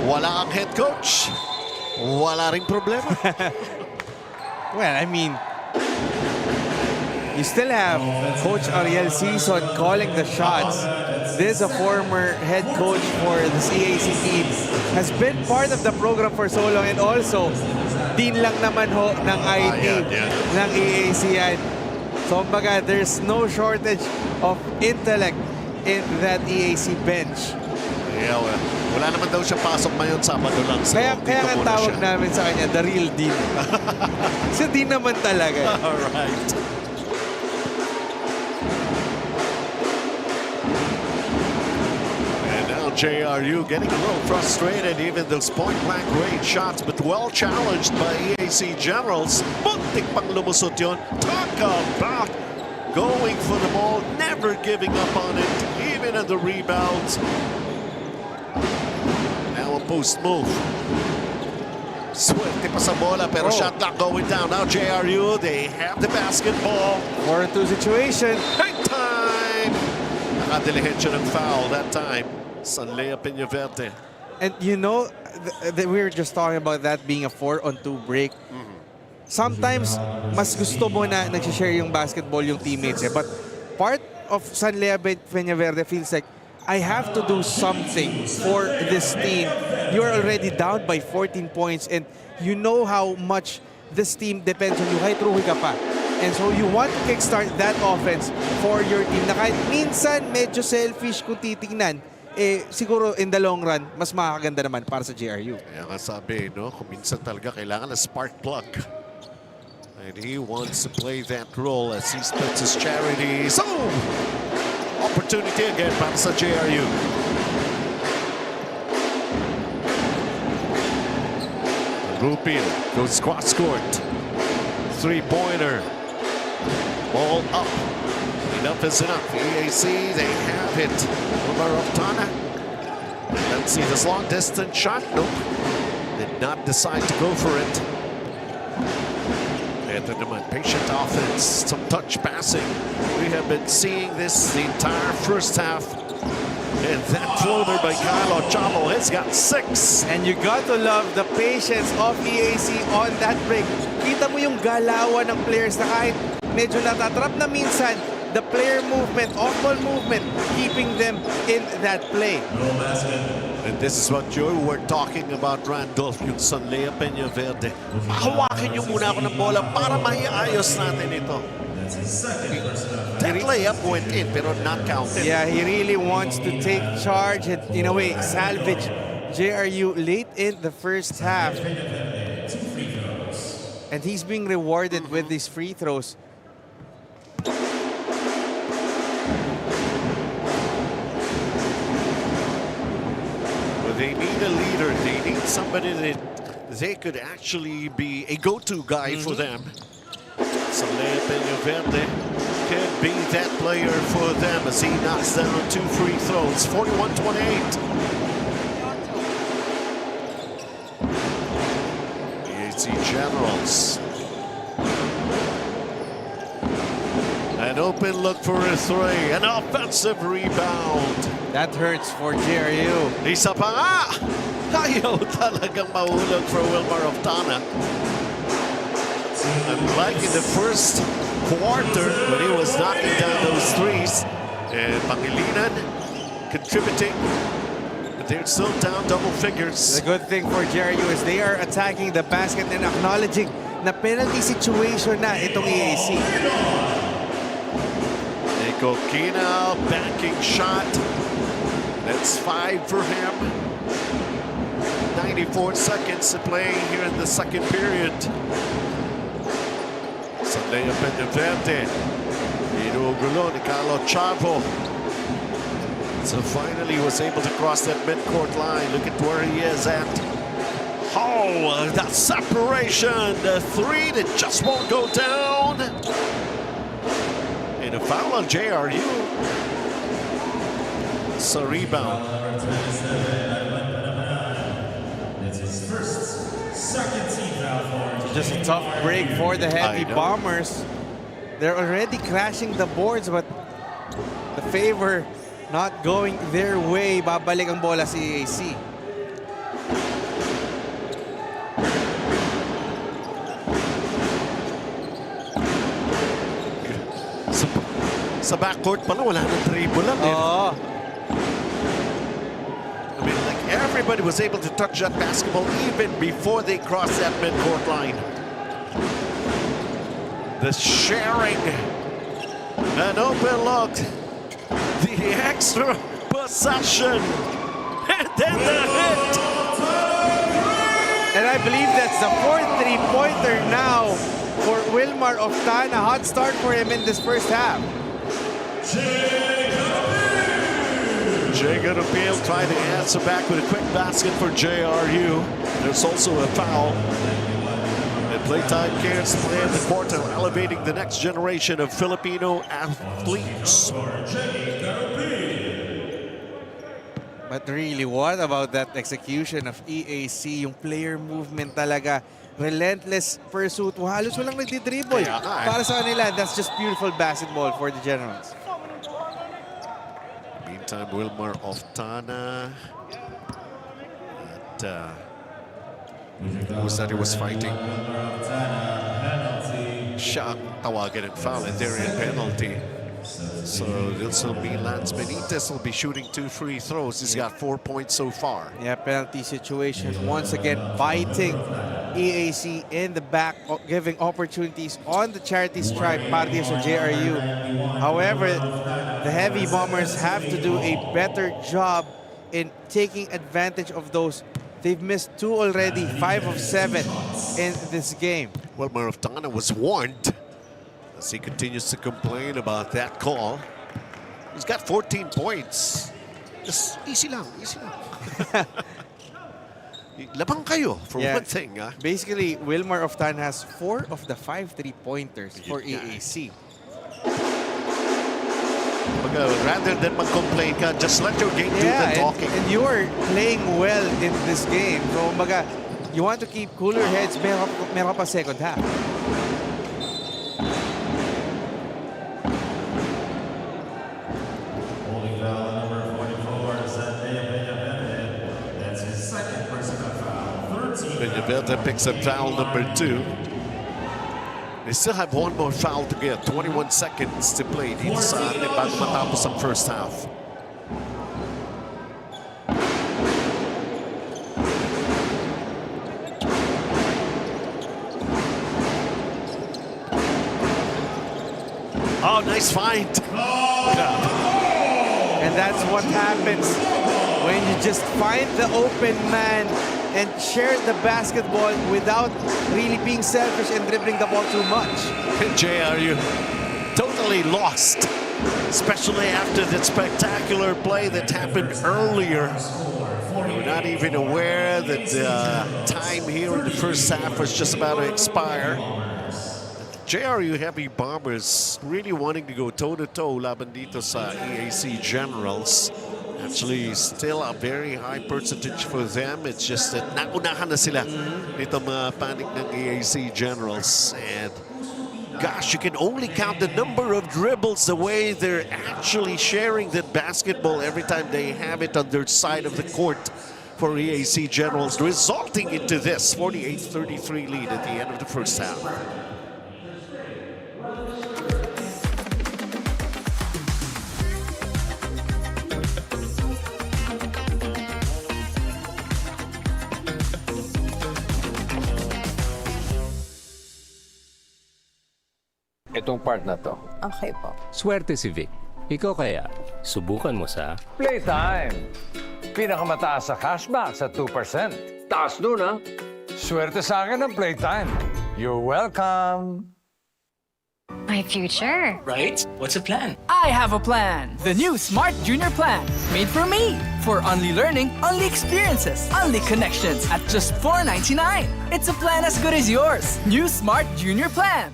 Wala ang head coach. Wala ring problema. Well, I mean, you still have Coach Ariel Season calling the shots. This is a former head coach for the EAC team. Has been part of the program for so long, and also dean lang naman ho ng IT ng EAC yan. So kumbaga, there's no shortage of intellect in that EAC bench. Yeah, well, wala naman daw siya pasok ngayon, Sabado lang. So Kaya nga tawag namin sa kanya, the real dean. Kasi dean naman talaga. All right. JRU getting a little frustrated, even those point-blank range shots, but well challenged by EAC Generals. Muntik pang lumusot yun. Talk about going for the ball, never giving up on it, even at the rebounds. Now a post move. Swerte pa sa bola, pero shot clock going down. Now JRU, they have the basketball. 4-2 situation. Big time! nakadilihensya ng foul that time. Sanlea Peñaverde. And you know, we were just talking about that being a 4-on-2 break. Sometimes, mas gusto mo na nagsishare yung basketball yung teammates. But part of Sanlea Peñaverde feels like, I have to do something for this team. You're already down by 14 points and you know how much this team depends on you. Kahit ruhi ka pa. And so you want to kickstart that offense for your team na kahit minsan medyo selfish kung titignan, siguro in the long run, mas makakaganda naman para sa JRU. Kaya nga sabi, no, kung minsan talaga kailangan na spark plug. And he wants to play that role as he splits his charities. Oh! Opportunity again para sa JRU. Rupin goes cross court. Three-pointer. Ball up. Enough is enough. EAC, they have it. Omar Oftana. Let's see this long distance shot. Nope. Did not decide to go for it. Ito naman, patient offense, some touch passing. We have been seeing this the entire first half. And that floater by Carlo Chavo has got 6. And you got to love the patience of EAC on that break. Kita mo yung galawan ng players na kahit medyo natatrap na minsan, the player movement, off-ball movement, keeping them in that play. And this is what you were talking about, Randolph, yung Sanlea Peñaverde. Hawakin niyo muna ako ng bola para maiayos natin ito. That layup went in, pero not counted. Yeah, he really wants to take charge and, in a way, salvage JRU late in the first half. And he's being rewarded with these free throws. They need a leader. They need somebody that they could actually be a go-to guy for them. Sanlea Peñaverde can be that player for them as he knocks down 2 free throws. 41-28. EAC Generals. An open look for a 3. An offensive rebound. That hurts for JRU. Isa pa nga! Ayaw talagang mahulog for Wilmar Oftana. Unlike in the first quarter when he was knocking down those threes, and Pangilinan contributing, but they're still down double figures. The good thing for JRU is they are attacking the basket and acknowledging na penalty situation na itong EAC. Nico Kina, backing shot. That's 5 for him. 94 seconds to play here in the second period. Sanlea Peñaverde. Inuugulo ni Carlo Chavo. So finally was able to cross that midcourt line. Look at where he is at. Oh, that separation. The 3 that just won't go down. And a foul on JRU. It's a rebound. It's his first, second team foul for Just a tough break for the Heavy Bombers. They're already crashing the boards, but the favor not going their way. Babalik ang bola si EAC. Sa backcourt pala, wala nang dribble lang. Oo. I mean, like everybody was able to touch that basketball even before they crossed that midcourt line. The sharing, an open look, the extra possession, and then the hit. And I believe that's the 4th three-pointer now for Wilmar Oftana. Hot start for him in this first half. Jacob Appeal trying to answer back with a quick basket for JRU. There's also a foul. And PlayTime Cares play in the court and elevating the next generation of Filipino athletes. But really, what about that execution of EAC? Yung player movement talaga. Relentless pursuit. Halos walang nagdi-dribble. Para sa kanila, that's just beautiful basketball for the Generals. meantime, Wilmar Oftana. Who was that he was fighting? Siya ang tawagan and foul, and there in penalty. So this will be Lance Benitez will be shooting 2 free throws. He's got 4 points so far. Yeah, penalty situation. Once again, biting EAC in the back, giving opportunities on the charity stripe, parties of JRU. However, the Heavy Bombers have to do a better job in taking advantage of those. They've missed 2 already, 5 of 7 in this game. Well, Maraftana was warned as he continues to complain about that call. He's got 14 points. Just easy lang, easy lang. Labang kayo for one thing. Basically, Wilmar Oftan has 4 of the 5 3-pointers for EAC. Rather than mag-complain ka, just let your game do the talking. And you are playing well in this game. So, you want to keep cooler heads, meron pa second half. Holding foul number 44, that's his second personal foul. 13. Benyaveta picks up foul number 2. They still have one more foul to get. 21 seconds to play dito sa atin bago matapos ang first half. Oh, nice find. And that's what happens when you just find the open man and share the basketball without really being selfish and dribbling the ball too much. JRU totally lost, especially after that spectacular play that happened earlier. We're not even aware that the time here in the first half was just about to expire. JRU Heavy Bombers really wanting to go toe-to-toe laban dito sa EAC Generals. Actually, still a very high percentage for them. It's just that naunahan na sila nito mga panic ng EAC Generals. And gosh, you can only count the number of dribbles the way they're actually sharing that basketball every time they have it on their side of the court for EAC Generals, resulting into this 48-33 lead at the end of the first half. Itong part na to. Okay po. Swerte si Vic. Ikaw kaya, subukan mo sa Playtime! Pinakamataas sa cashback sa 2%. Taas nun, ha? Swerte sa akin ng Playtime. You're welcome! My future. Right? What's the plan? I have a plan. The new Smart Junior Plan. Made for me. For only learning, only experiences, only connections at just $4.99. It's a plan as good as yours. New Smart Junior Plan.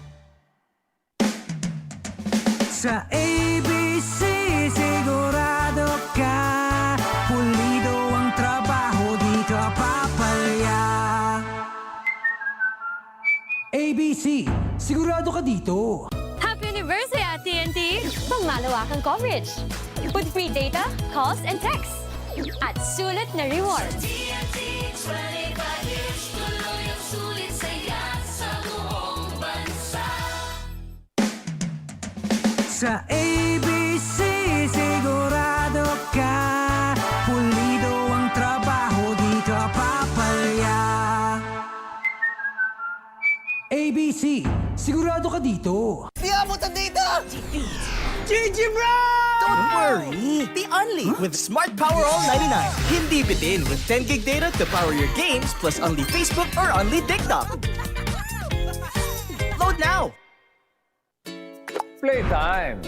Sa ABC, sigurado ka pulido ang trabaho, di ka papalya. ABC, sigurado ka dito. Happy anniversary at TNT! Pangmalawakang coverage. With free data, calls, and texts. At sulit na rewards. TNT 25 years, tuloy ang sulit saya sa buong bansa. Sa ABC, sigurado ka pulido ang trabaho, di ka papalya. ABC, sigurado ka dito. GG bro! Don't worry, the Only with Smart Power All 99. Hindi bitin with 10 gig data to power your games plus only Facebook or only TikTok. Load now! Playtime!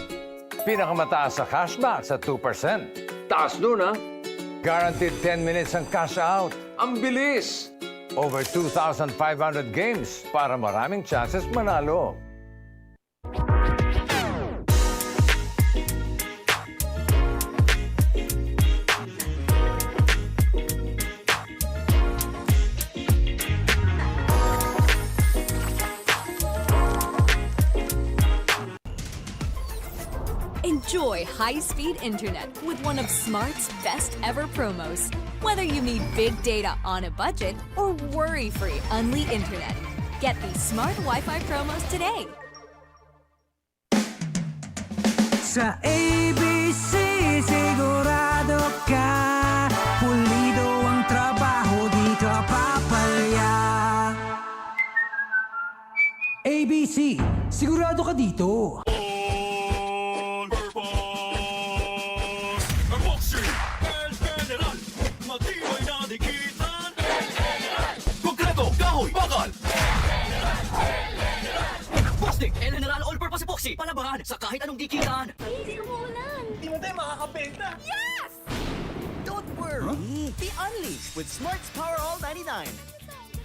Pinakamataas sa cashback sa 2%. Taas nun, ha? Guaranteed 10 minutes ang cash out. Ang bilis! Over 2,500 games para maraming chances manalo. Enjoy high-speed internet with one of Smart's best ever promos. Whether you need big data on a budget or worry-free Unli internet, get these smart Wi-Fi promos today. Sa ABC, sigurado ka pulido ang trabaho, di ka papalya. ABC, sigurado ka dito. El General All-Purpose Epoxy, palabahan sa kahit anong dikitan. Hindi umuulan. Di mo tayo makakabenta. Yes! Don't worry, the Unli with Smart's Power All 99.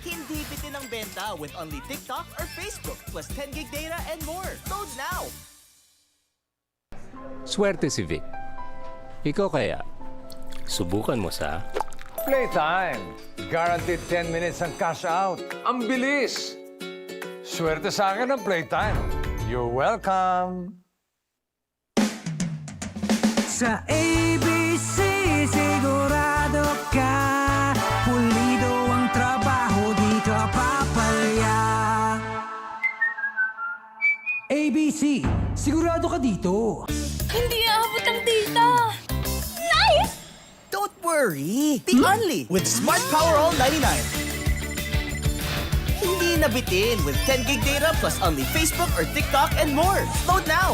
Hindi bitin ang benta with only TikTok or Facebook plus 10 gig data and more. Load now! Swerte si Vic. Ikaw kaya, subukan mo sa... Playtime. Guaranteed 10 minutes ang cash out. Ang bilis! Swerte sa akin ng Playtime. You're welcome. Sa ABC, sigurado ka pulido ang trabaho, di ka papalya. ABC, sigurado ka dito. Hindi aabot ang data. Nice! Don't worry, the Unli with Smart Power All 99. Hindi nabitin with 10 gig data plus only Facebook or TikTok and more. Load now!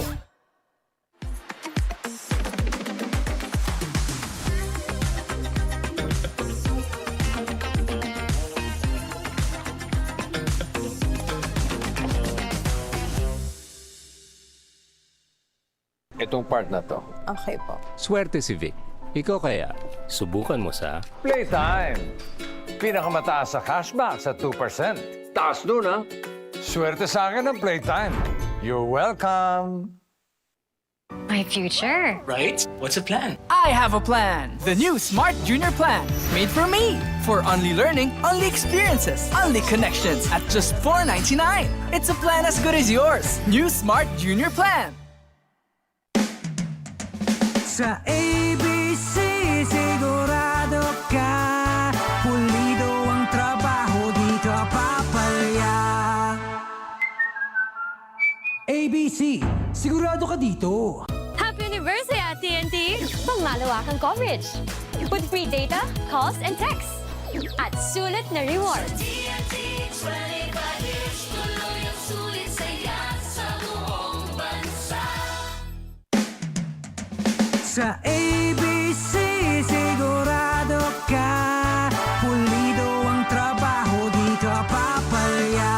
Itong part na to. Okay po. Swerte si Vic. Ikaw kaya, subukan mo sa... Playtime. Pinakamataas sa cashback sa 2%. Taas nun, ha? Swerte sa akin ng Playtime. You're welcome. My future. Right? What's the plan? I have a plan. The new Smart Junior Plan. Made for me. For only learning, only experiences, only connections at just $4.99. It's a plan as good as yours. New Smart Junior Plan. Sa ABC, sigurado ka pulido ang trabaho, di ka papalya. ABC, sigurado ka dito. Happy anniversary at TNT! Pangmalawakang coverage. With free data, calls, and texts. At sulit na rewards. TNT 25 years, tuloy ang sulit saya sa buong bansa. Sa ABC, sigurado ka pulido ang trabaho, di ka papalya.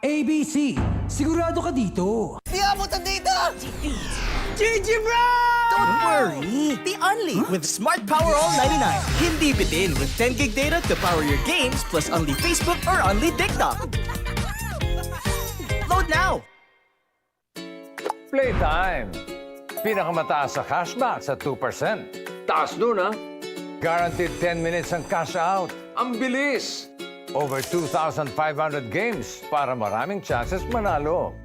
ABC, sigurado ka dito. Di abot ang data! GG bro! Don't worry, the Unli with Smart Power All 99. Hindi bitin with 10 gig data to power your games plus only Facebook or only TikTok. Load now! Playtime. Pinakamataas sa cashback sa 2%. Taas nun, ha? Guaranteed 10 minutes ang cash out. Ang bilis! Over 2,500 games para maraming chances manalo.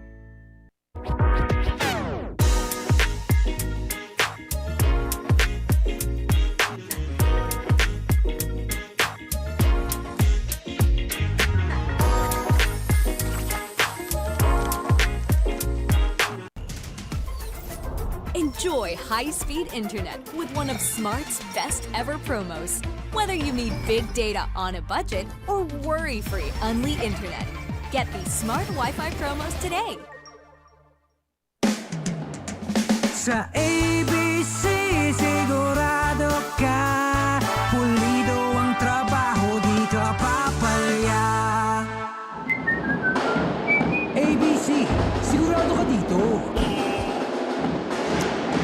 Enjoy high-speed internet with one of Smart's best ever promos. Whether you need big data on a budget or worry-free Unli internet, get these smart Wi-Fi promos today. Sa ABC, sigurado ka pulido ang trabaho, di ka papalya. ABC, sigurado ka dito.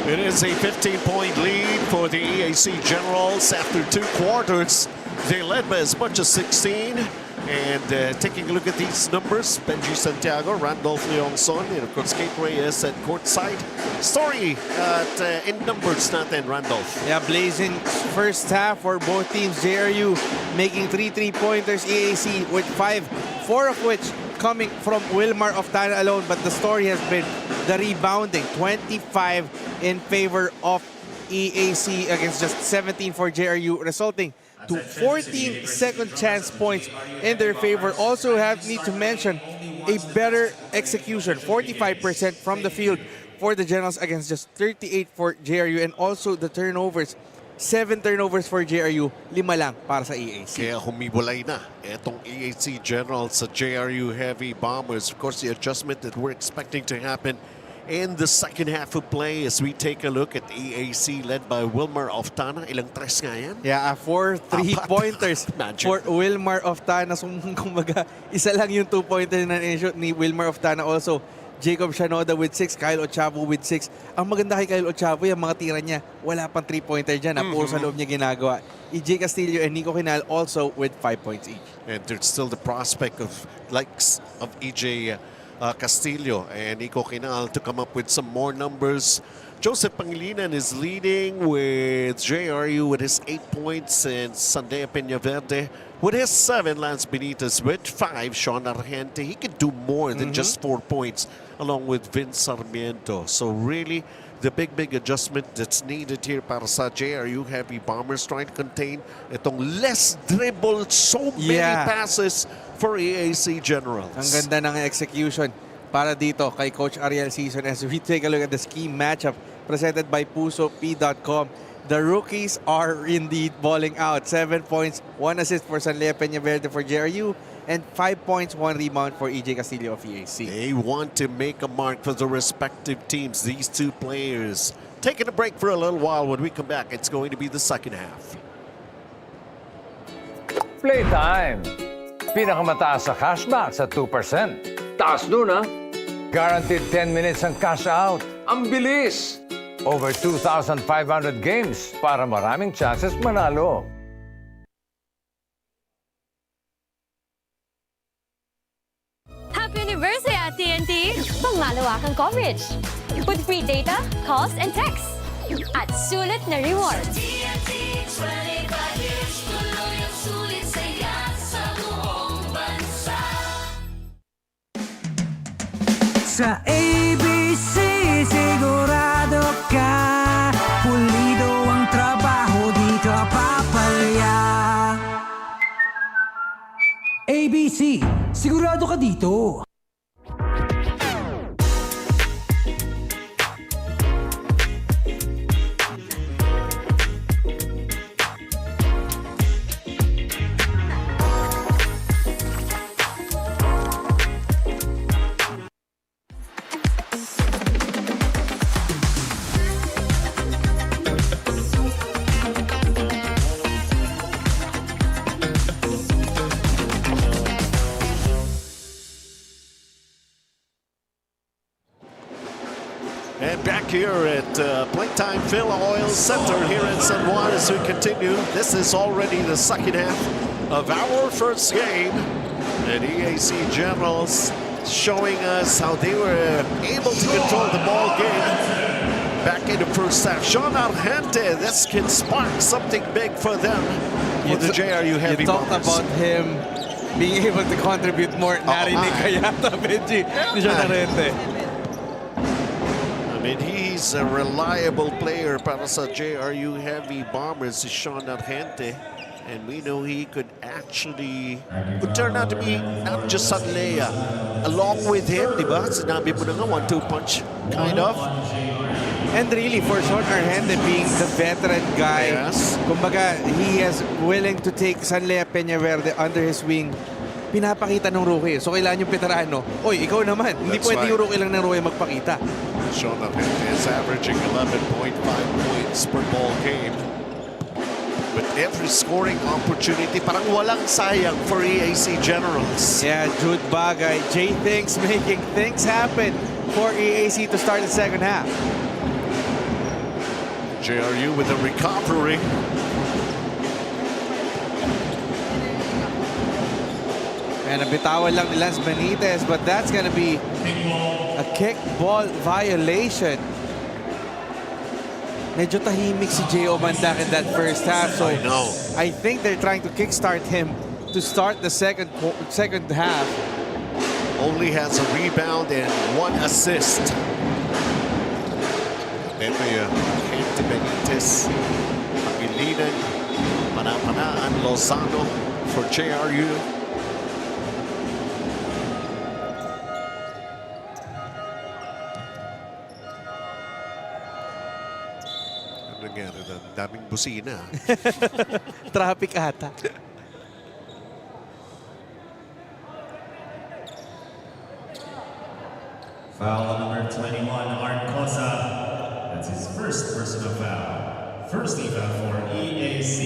It is a 15-point lead for the EAC Generals after 2 quarters. They led by as much as 16. And taking a look at these numbers, Benji Santiago, Randolph Leonson, and of course Kate Reyes at courtside. Story in numbers natin, Randolph. Yeah, blazing first half for both teams. JRU making 3 3-pointers, EAC with 5, 4 of which coming from Wilmar of Tana alone. But the story has been the rebounding, 25 in favor of EAC against just 17 for JRU, resulting to 14 second chance points in their favor. Also need to mention a better execution, 45% from the field for the Generals against just 38 for JRU, and also the turnovers, 7 turnovers for JRU, 5 lang para sa EAC. Kaya humiwalay na itong EAC Generals sa JRU Heavy Bombers. Of course, the adjustment that we're expecting to happen in the second half of play as we take a look at EAC led by Wilmar Oftana. Ilang tres nga yan? Yeah, 4 3-pointers for Wilmar Oftana. So, kumbaga, isa lang yung 2-pointer na in-shot ni Wilmar Oftana. Also, Jacob Shanoda with 6, Kyle Ochavo with 6. Ang maganda kay Kyle Ochavo, yung mga tira niya, wala pang 3-pointer dyan. Puro sa loob niya ginagawa. EJ Castillo and Nico Quinal also with 5 points each. And there's still the prospect of likes of EJ Castillo and Nico Quinal to come up with some more numbers. Joseph Pangilinan is leading with JRU with his 8 points, and Sandea Peñaverde with his 7. Lance Benitez with 5. Sean Argente, he could do more than just 4 points, along with Vince Sarmiento. So really, the big adjustment that's needed here para sa JRU Heavy Bombers, trying to contain itong less dribble, so many passes for EAC Generals. Ang ganda ng execution para dito kay Coach Ariel Season as we take a look at the scheme matchup presented by PusoP.com. The rookies are indeed balling out. 7 points, 1 assist for Sanlea Peñaverde for JRU, and 5 points, 1 rebound for EJ Castillo of EAC. They want to make a mark for the respective teams, these two players. Taking a break for a little while. When we come back, it's going to be the second half. Playtime! Pinakamataas sa cashback sa 2%. Taas nun, ha? Guaranteed 10 minutes ang cash out. Ang bilis! Over 2,500 games para maraming chances manalo. Happy anniversary at TNT! Pangmalawakang coverage. With free data, calls, and texts. At sulit na rewards. TNT 25 years, tuloy ang sulit saya sa buong bansa. Sa ABC, sigurado ka pulido ang trabaho, di ka papalya. ABC, sigurado ka dito. And back here at PlayTime Filoil Center here in San Juan as we continue. This is already the second half of our first game. And EAC Generals showing us how they were able to control the ball game back in the first half. Sean Argente, this can spark something big for them, for the JRU Heavy You talked Bombers. about him being able to contribute more. Narinig ka yata, Benji, ni Sean Argente. I mean, he's a reliable player para sa JRU Heavy Bombers, si Sean Argente. And we know he could could turn out to be not just Sanlea. Along with him, di ba? Sinabi mo na nga, 1-2 punch, kind of. And really, for Sean Argente being the veteran guy, kumbaga, he is willing to take Sanlea Peñaverde under his wing. Pinapakita ng rookie. So, kailangan yung veterano. Oy, ikaw naman. Hindi pwede yung rookie lang ng rookie magpakita. Sean Argente is averaging 11.5 points per ball game. With every scoring opportunity, parang walang sayang for EAC Generals. Yeah, Jude Bagay, Jay Thinks making things happen for EAC to start the second half. JRU with a recovery. And nabitawan lang ni Lance Benitez, but that's gonna be a kickball violation. Medyo tahimik si J.O. Mandak in that first half, so I know. I think they're trying to kickstart him to start the second half. Only has a rebound and 1 assist. Ito yung Henry Benitez, Pangilinan, Panapanaan, Lozano for JRU. Ano nangyari doon? Daming busina. Traffic ata. Foul number 21, Arcosa. That's his first personal foul. First foul for EAC.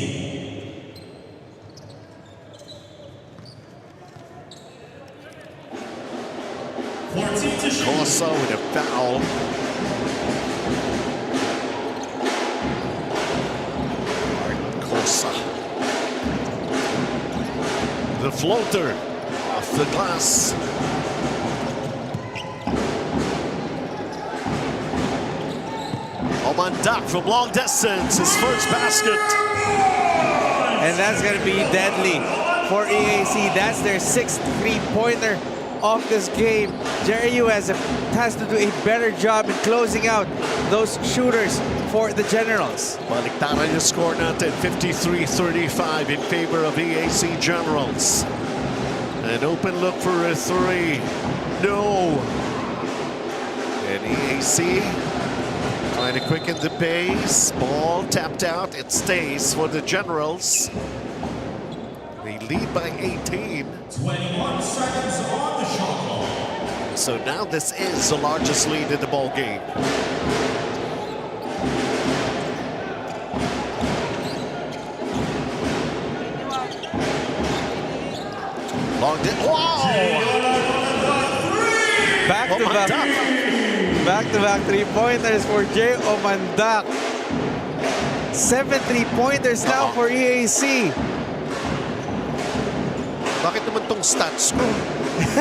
Cosa with a foul. Cosa. The floater off the glass. Omandak from long distance, his first basket. And that's going to be deadly for EAC. That's their 6th three-pointer of this game. JRU has to do a better job in closing out those shooters for the Generals. Baliktaran yung score natin, 53-35 in favor of EAC Generals. An open look for a three. No. And EAC trying to quicken the pace. Ball tapped out. It stays for the Generals. They lead by 18. 21 seconds on the shot clock. So now this is the largest lead in the ball game. Long wow! Back-to-back three-pointers for J. Omandak. 7 three-pointers now for EAC. Bakit naman tong stats ko?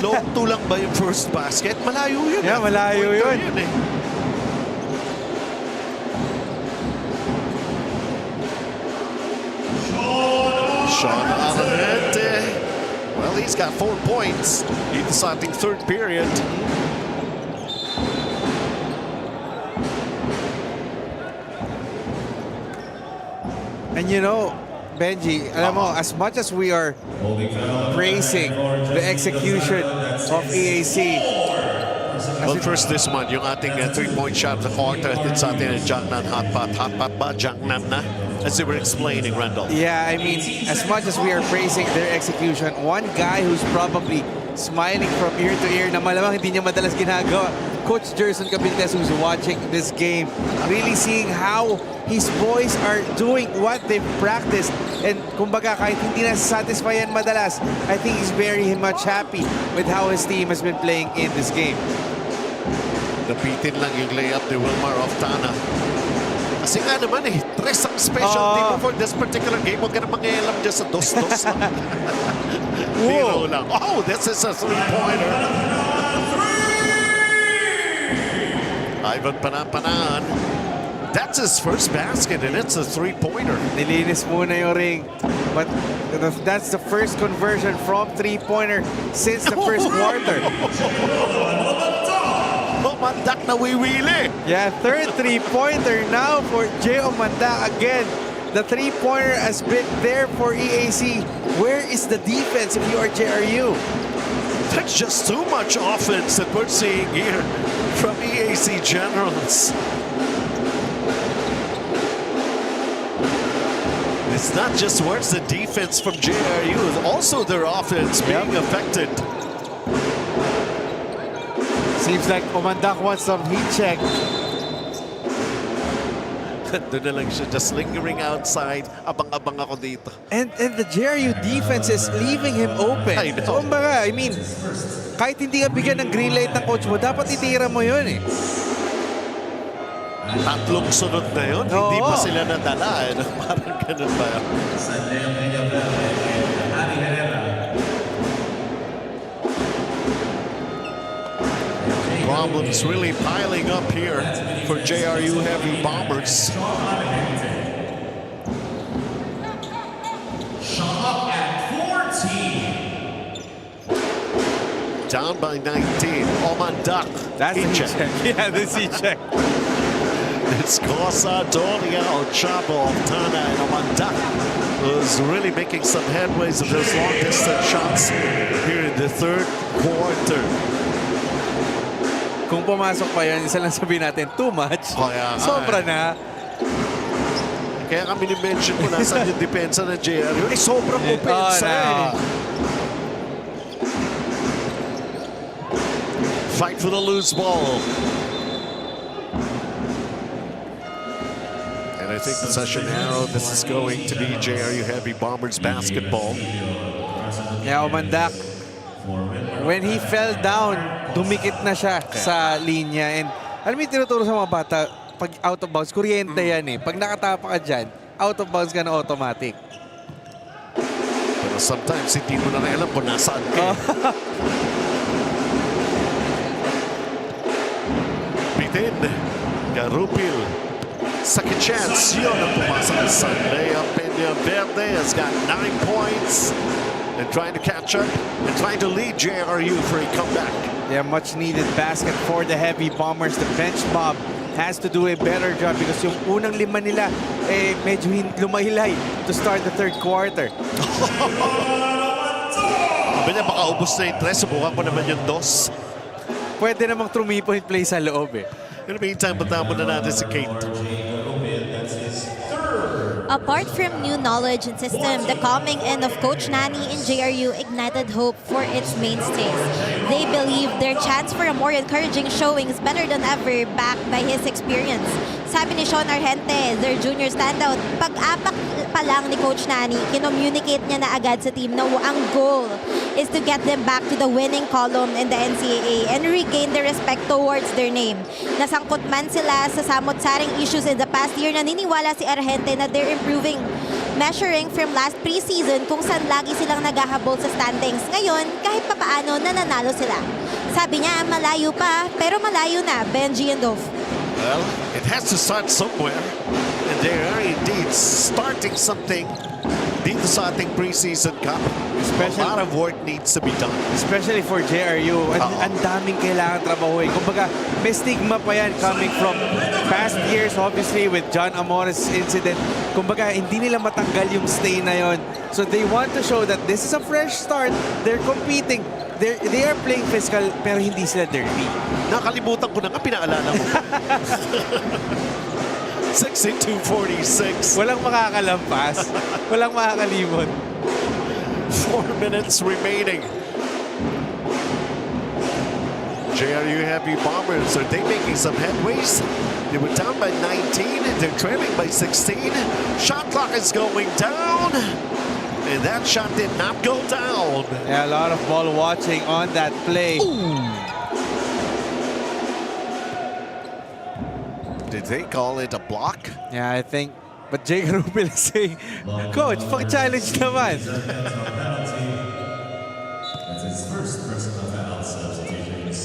Long 2 lang ba yung first basket? Malayo yun. Yeah, malayo yun. Sean Alavente. Well, he's got 4 points in the starting third period. And you know, Benji, alam mo, as much as we are praising the execution of EAC, Well, first this month, yung ating 3-point shot of the quarter, it's atin ang Jangnan hotpot. Hotpot ba? Jangnan na? As they were explaining, Randall. yeah, I mean, as much as we are praising their execution, one guy who's probably smiling from ear to ear na malamang hindi niya madalas ginagawa, Coach Jerson Cabintes, who's watching this game, really seeing how his boys are doing what they've practiced. And kumbaga, kahit hindi na satisfy yan madalas, I think he's very much happy with how his team has been playing in this game. Napitin lang yung layup ni Wilmar Oftana. Kasi nga naman tres ang special team for this particular game. Huwag ka na mangialam dyan sa dos-dos lang. Zero lang. Oh, this is a three-pointer. Ivan Panapanaan. That's his first basket and it's a three-pointer. Nilinis muna yung ring. But that's the first conversion from three-pointer since the first quarter. Omandak na wiwili. Yeah, third three-pointer now for J. Omandak again. The three-pointer has been there for EAC. Where is the defense if you are JRU? That's just too much offense that we're seeing here from EAC Generals. It's not just where's the defense from JRU, it's also their offense being affected. Seems like Omandak wants some heat check. Doon na lang siya just lingering outside. Abang-abang ako dito. And the JRU defense is leaving him open. I know. So, kumbaga, I mean, kahit hindi ka bigyan ng green light ng coach mo, dapat itira mo yun eh. Tatlong sunod na yun. Oo. Hindi pa sila nadala. Parang ganun ba? Problems really piling up here for JRU Heavy Bombers. Shot up at 14. Down by 19. Omandak. That's the heat check. Yeah, the heat check. It's Cosa, Doria, Ochabo, Tana, and Amanda who's really making some headways of those long-distance shots here in the third quarter. Kung pumasok pa yan, isa lang sabihin natin, too much. Kaya nga Sobra eh. na. Kaya kami ni-mention ko nasan yung depensa ng JRU. Eh, sobrang opensa eh. Fight for the loose ball. And I think possession now, this is going to be JRU Heavy Bombers basketball. Yeah, Omandak, when he fell down, dumikit na siya sa linya. And alam mo yung tinuturo sa mga bata, pag out of bounds, kuryente yan eh. Pag nakatapa ka dyan, out of bounds ka na automatic. Pero sometimes, hindi mo na alam kung nasaan ka. Bitin, Garupil. Second chance, yun ang pumasok sa layup. Peña Verde has got 9 points and trying to catch up and trying to lead JRU for a comeback. Yeah, much needed basket for the Heavy Bombers. The bench mob has to do a better job because yung unang lima nila medyo lumahilay to start the third quarter. Sabi niya, baka ubos na yung 3. Subukan ko naman yung 2. Pwede namang 3-point play sa loob eh. In the meantime, puntahan muna natin si Kate. Apart from new knowledge and system, the coming in of Coach Nani in JRU ignited hope for its mainstays. They believe their chance for a more encouraging showing is better than ever, backed by his experience. Sabi ni Sean Argente, their junior standout, pag-apak pa lang ni Coach Nani, kinommunicate niya na agad sa team na ang goal is to get them back to the winning column in the NCAA and regain their respect towards their name. Nasangkot man sila sa samot-saring issues in the past year, naniniwala si Argente na they're improving. Measuring from last preseason kung saan lagi silang naghahabol sa standings. Ngayon, kahit papaano nananalo sila. Sabi niya, malayo pa, pero malayo na, Benji and Dove. Well, it has to start somewhere. And they are indeed starting something dito sa ating preseason cup. A lot of work needs to be done. Especially for JRU. Ang daming kailangan trabahuin. Kumbaga, may stigma pa yan coming from past years, obviously, with John Amores incident. Kumbaga, hindi nila matanggal yung stay na yon. So they want to show that this is a fresh start. They're competing. They are playing physical, pero hindi sila derby. Nakalimutan ko na nga, pinaalala mo. 62-46. Walang makakalampas. Walang makakalimot. 4 minutes remaining. JRU Heavy Bombers, are they making some headways? They were down by 19 and they're trailing by 16. Shot clock is going down. And that shot did not go down. Yeah, a lot of ball watching on that play. Did they call it a block? Yeah, I think. But Jake Rubin is saying, Coach, pag-challenge naman. That's his first personal foul substitutions.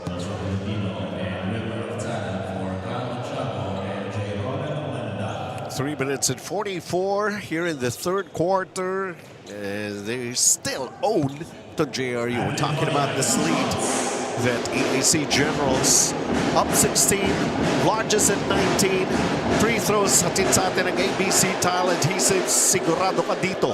Promotional and river of time for Kyle Chapo and J. 3 minutes and 44 here in the third quarter. They still own the JRU. We're talking about this lead that EAC Generals up 16, largest at 19. Free throws hatid sa atin ng ABC Tile Adhesive. Sigurado ka dito.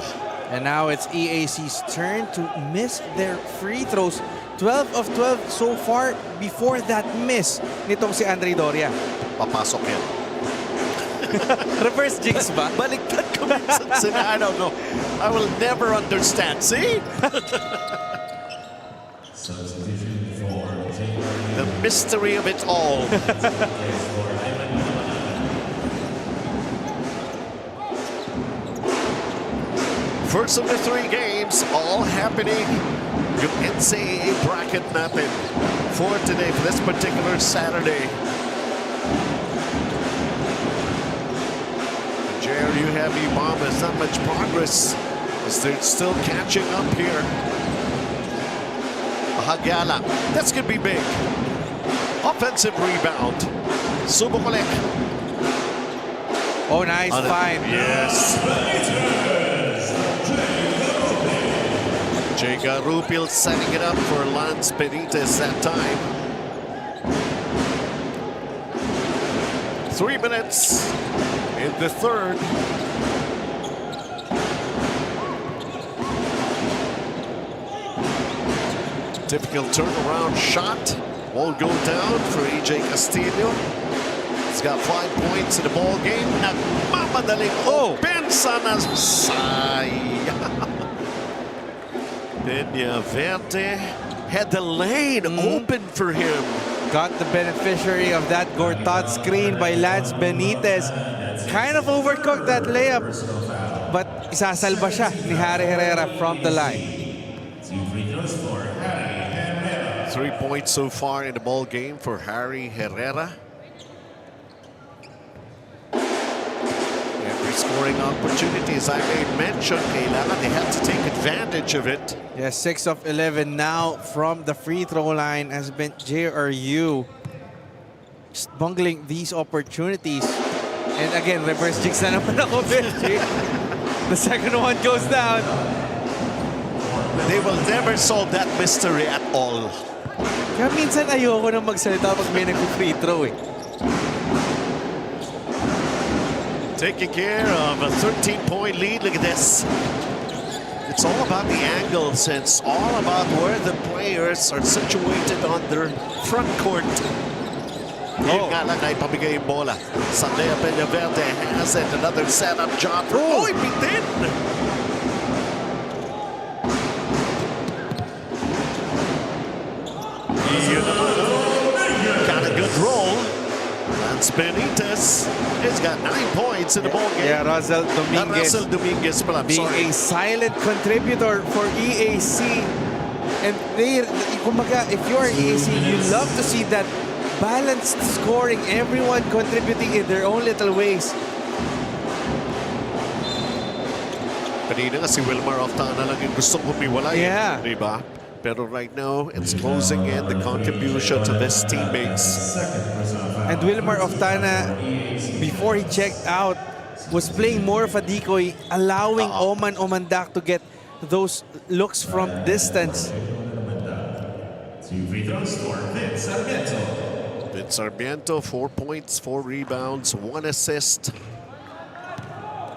And now it's EAC's turn to miss their free throws. 12 of 12 so far before that miss nitong si Andre Doria. Papasok yan. Reverse jinx ba? Baliktad ko minsan sila. I don't know. I will never understand. See? Substitution for The mystery of it all. First of the 3 games, all happening yung NCAA bracket natin for today, for this particular Saturday. The JRU Heavy Bombers, not much progress as they're still catching up here. Hagyala, that's gonna be big. Offensive rebound. Subok ulit. Oh, nice find. Yes. Jay Garupil setting it up for Lance Benitez that time. 3 minutes in the third. Typical turnaround shot. Won't go down for AJ Castillo. He's got 5 points in the ball game. Nagmamadaling opensa na sayang. Peña Verde had the lane open for him. Got the beneficiary of that Gortat screen by Lance Benitez. Kind of overcooked that layup. But isasalba siya ni Harry Herrera from the line. 3 points so far in the ball game for Harry Herrera. Every scoring opportunity, as I made mention, kailangan they have to take advantage of it. Yeah, 6 of 11 now from the free throw line has been JRU. Just bungling these opportunities. And again, reverse jigs na naman ako, Benji. The second one goes down. They will never solve that mystery at all. Kaya minsan ayoko na magsalita pag may nag-free throw eh. Taking care of a 13-point lead. Look at this. It's all about the angles. It's all about where the players are situated on their front court. Yun nga lang ay pamigay yung bola. Sandea Peña Verde has it. Another setup job for bitin! Got a good roll. Lance Benitez has got 9 points in the ball game. Yeah, Rizal Dominguez. Russell Dominguez pala, I'm being sorry. a silent contributor for EAC. And they, kumbaga, if you're EAC, you love to see that balanced scoring, everyone contributing in their own little ways. Kanina nga si Wilmar Oftana lang yung gustong humiwalay. Yeah. Diba? Pero right now, it's closing in the contribution to his teammates. And Wilmar Oftana, before he checked out, was playing more of a decoy, allowing Oman Omandak to get those looks from distance. 2 free throws for Vince Sarmiento. Vince Sarmiento, 4 points, 4 rebounds, 1 assist.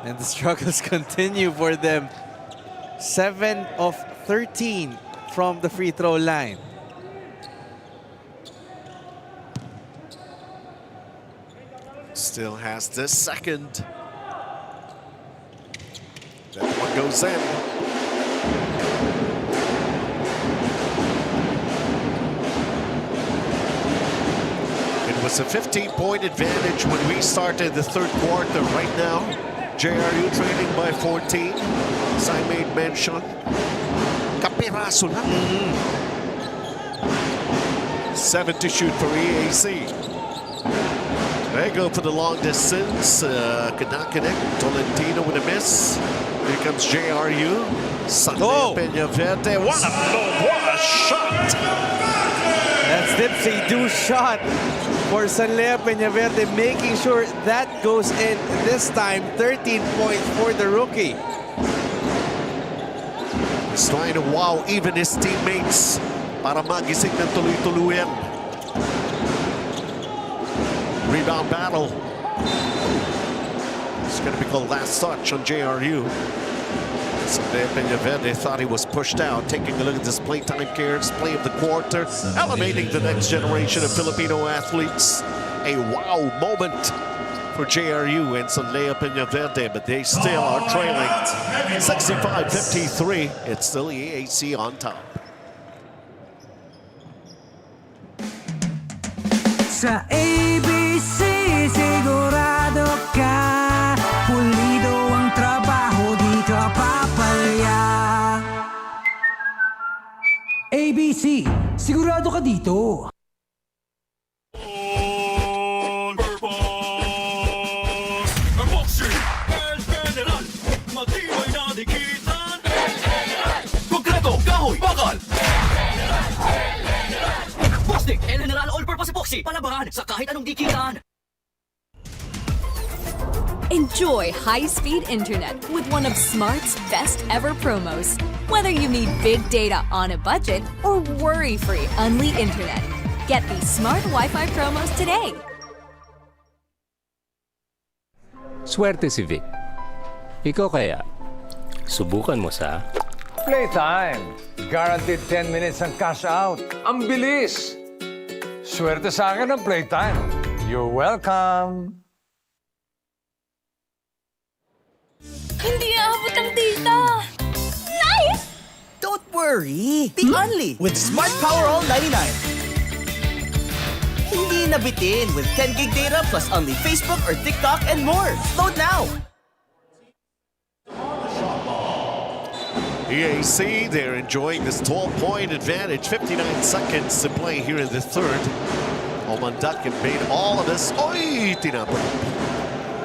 And the struggles continue for them. 7 of 13 from the free throw line. Still has this second. That one goes in. It was a 15-point advantage when we started the third quarter. Right now, JRU trailing by 14. As I made mention, kapiraso lang. 7 to shoot for EAC. They go for the long distance. Could not connect. Tolentino with a miss. Here comes JRU. Sandea Peña Verde. What a shot! That's Dipsy do shot for Sanlea Peña Verde, making sure that goes in this time. 13 points for the rookie. He's trying to wow even his teammates para magising ng tuloy-tuluyan. Rebound battle. It's going to be called last touch on JRU. Sandea Peña Verde thought he was pushed out. Taking a look at this PlayTime Cares play of the quarter, elevating the next generation of Filipino athletes. A wow moment for JRU and Sandea Peña Verde, but they still are trailing 65-53. It's still EAC on top. Sa ABC, sigurado ka, pulido ang trabaho, di ka papalya. ABC, sigurado ka dito. El General All-Purpose Epoxy, palabangan sa kahit anong dikitan. Enjoy high-speed internet with one of Smart's best ever promos. Whether you need big data on a budget or worry-free Unli internet, get these Smart Wi-Fi promos today. Swerte si Vic. Ikaw kaya, subukan mo sa... Playtime. Guaranteed 10 minutes ang cash out. Ang bilis! Swerte sa akin ang Playtime. You're welcome. Hindi aabot ang data! Nice! Don't worry! The Only with Smart Power All 99. Hindi nabitin with 10 gig data plus only Facebook or TikTok and more. Load now! EAC, they're enjoying this 12-point advantage. 59 seconds to play here in the third. Omandak made all of this. Oy! Tinapon.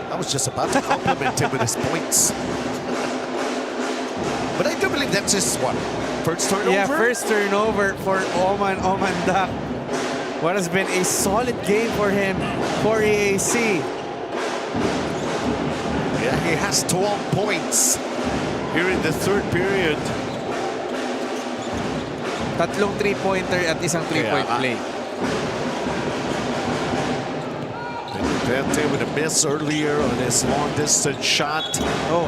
I was just about to compliment him with his points. But I do believe that's his one. First turnover? Yeah, first turnover for Omandak. What has been a solid game for him for EAC. Yeah, he has 12 points here in the third period. Tatlong three-pointer at isang three-point play. Vente with a miss earlier on his long-distance shot. Oh.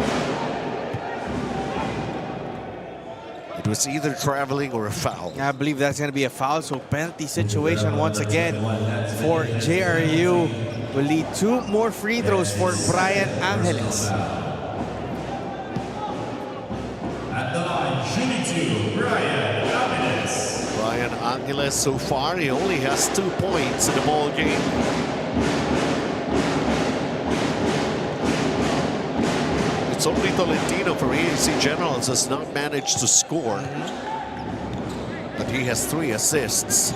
It was either traveling or a foul. I believe that's going to be a foul, so penalty situation once again for JRU. Will lead 2 more free throws for Brian Angeles. At the line, shooting 2, Brian Angeles. Brian Angeles so far, he only has 2 points in the ball game. It's only Tolentino for EAC Generals has not managed to score. But he has 3 assists.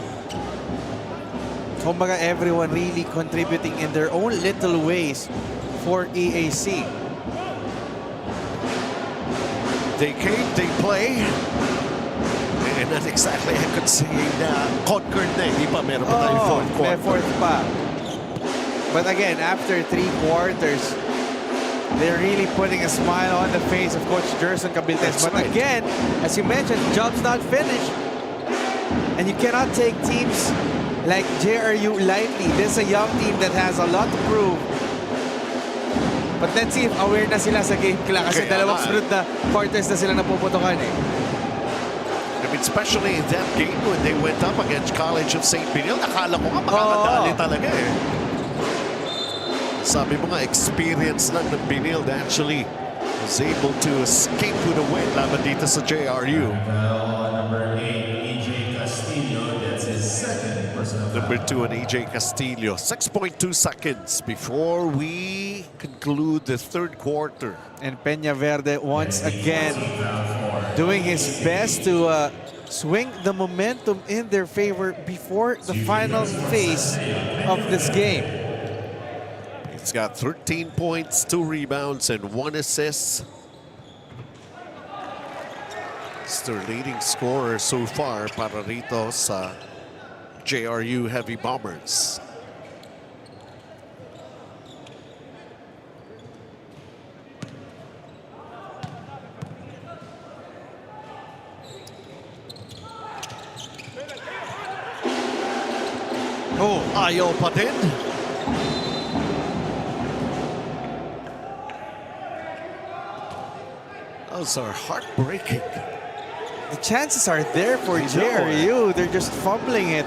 Kumbaga, everyone really contributing in their own little ways for EAC. They came, they play. And not exactly, I could say, conquered na. Hindi pa, meron pa tayong fourth quarter. May fourth pa. But again, after 3 quarters, they're really putting a smile on the face of Coach Gerson Cabiltes. But right. again, as you mentioned, job's not finished. And you cannot take teams like JRU lightly. This is a young team that has a lot to prove. But let's see if aware na sila sa game clock. Kasi dalawang sunod na quarters na sila napuputukan eh. I mean, especially in that game when they went up against College of St. Benil, nakala ko nga makakadali talaga eh. Sabi mo nga, experience lang ng Benil actually was able to escape with a win laban dito sa JRU. Number 8, EJ Castillo, that's his second personal foul. Number 2 and EJ Castillo. 6.2 seconds before we conclude the third quarter. And Peña Verde once again doing his best to swing the momentum in their favor before the final phase of this game. He's got 13 points, 2 rebounds, and 1 assist. It's their leading scorer so far para rito sa JRU Heavy Bombers. Oh, ayaw pa din. Those are heartbreaking. The chances are there for JRU. They're just fumbling it.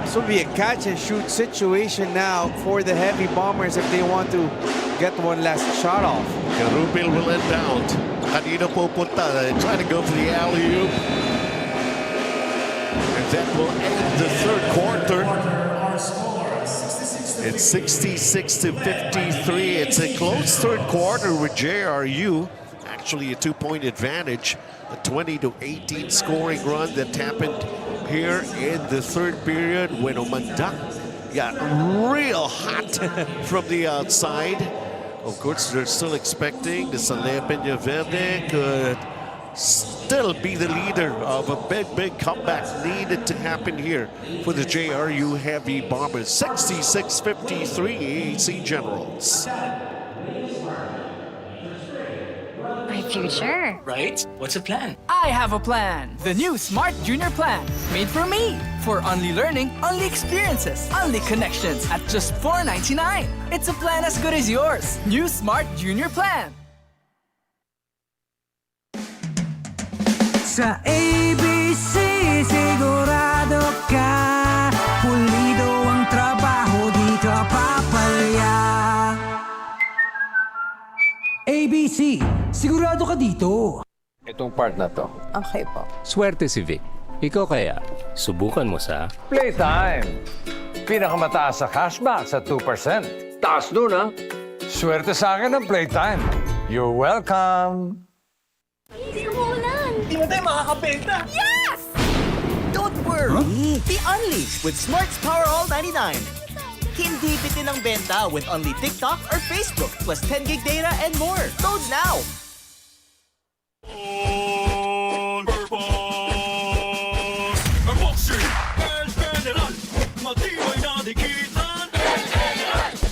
This will be a catch and shoot situation now for the Heavy Bombers if they want to get one last shot off. Garubil will inbound. Kanino pupunta? They try to go for the alley-oop. And that will end the third quarter. It's 66 to 53. It's a close third quarter with JRU. Actually a 2-point advantage. A 20 to 18 scoring run that happened here in the third period when Omandak got real hot from the outside. Of course, they're still expecting the Saleh Peña Verde could still be the leader of a big comeback needed to happen here for the JRU Heavy Bombers. 66-53 EAC Generals. I future. Right? What's the plan? I have a plan. The new Smart Junior Plan. Made for me. For only learning, only experiences, only connections at just $4.99. It's a plan as good as yours. New Smart Junior Plan. Sa ABC, sigurado ka pulido ang trabaho, di ka papalya. ABC, sigurado ka dito. Itong part na to. Okay po. Swerte si Vic. Ikaw kaya, subukan mo sa Playtime! Pinakamataas sa cashback sa 2%. Taas nun, ha? Swerte sa akin ang Playtime. You're welcome! Di mo tayo makakapenta! Yes! Don't worry! Be Only with Smart's Power All 99. Hindi bitin ang benta with only TikTok or Facebook plus 10 gig data and more. Load now!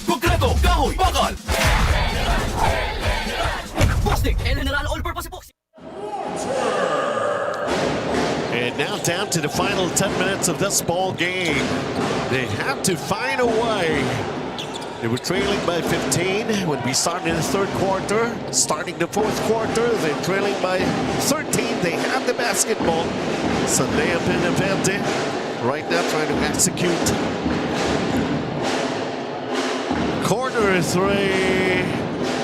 Konkreto, kahoy, bakal! Plastic, General All-Purpose Epoxy. And now down to the final 10 minutes of this ball game. They have to find a way. They were trailing by 15 when we started in the third quarter. Starting the fourth quarter, they're trailing by 13. They have the basketball. Sunday up in the Verde. Right now trying to execute. Corner three.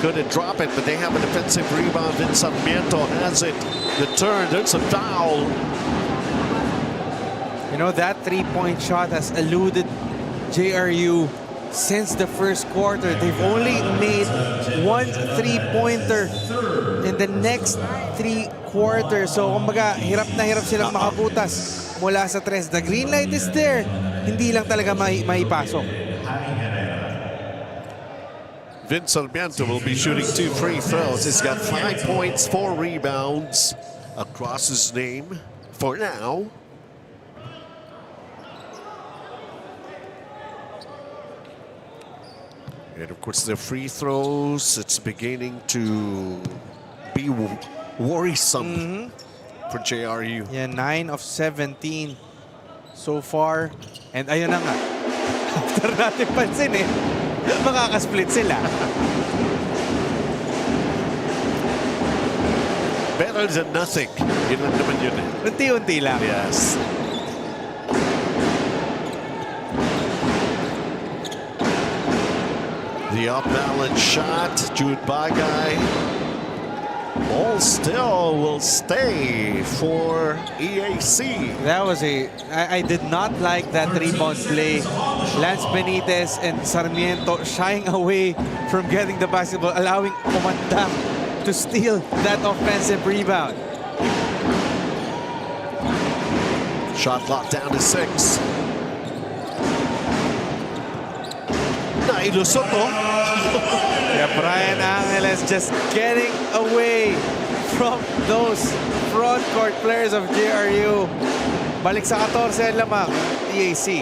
Couldn't drop it, but they have a defensive rebound. Then Sarmiento has it. The turn, there's a foul. You know, that three-point shot has eluded JRU since the first quarter. They've only made one three-pointer in the next 3 quarters. So, kumbaga, hirap na hirap silang makabutas mula sa tres. The green light is there. Hindi lang talaga maipasok. Vince Sarmiento will be shooting 2 free throws. He's got 5 points, 4 rebounds across his name for now. And of course, the free throws, it's beginning to be worrisome for JRU. Yeah, 9 of 17 so far. And ayun na nga. After natin pansin makakasplit sila. Better than nothing. Yun lang naman yun Unti-unti lang. Yes. The off-balance shot, Jude Bagay. Ball still will stay for EAC. That was I did not like that rebound play. Lance Benitez and Sarmiento shying away from getting the basketball, allowing Comanda to steal that offensive rebound. Shot clock down to 6. Nailusot. Yeah, Brian Angeles just getting away from those front court players of JRU. Balik sa 14 lamang, EAC.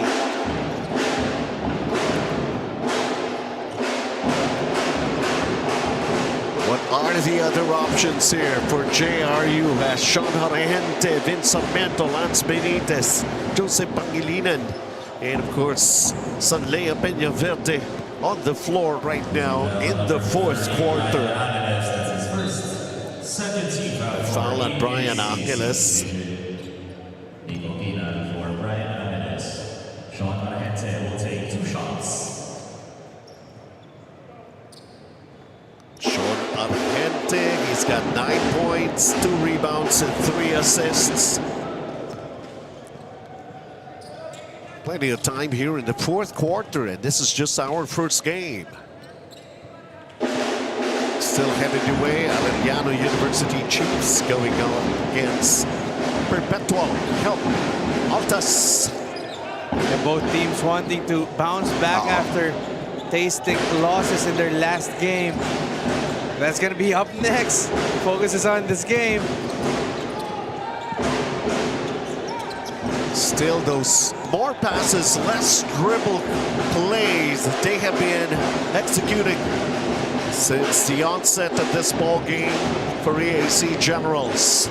What are the other options here for JRU? As Sean Harente, Vince Sarmiento, Lance Benitez, Joseph Pangilinan, and of course, Sanlea Peña Verde on the floor right now in the fourth quarter. Foul on Brian Angeles. For Brian Angeles. Sean Harente will take 2 shots. Sean Harente, he's got 9 points, 2 rebounds, and 3 assists. Plenty of time here in the fourth quarter, and this is just our first game. Still headed away, Emilio University Chiefs going on against Perpetual Help Altas. And both teams wanting to bounce back after tasting losses in their last game. That's going to be up next. Focuses on this game. Still those more passes, less dribble plays that they have been executing since the onset of this ball game for EAC Generals.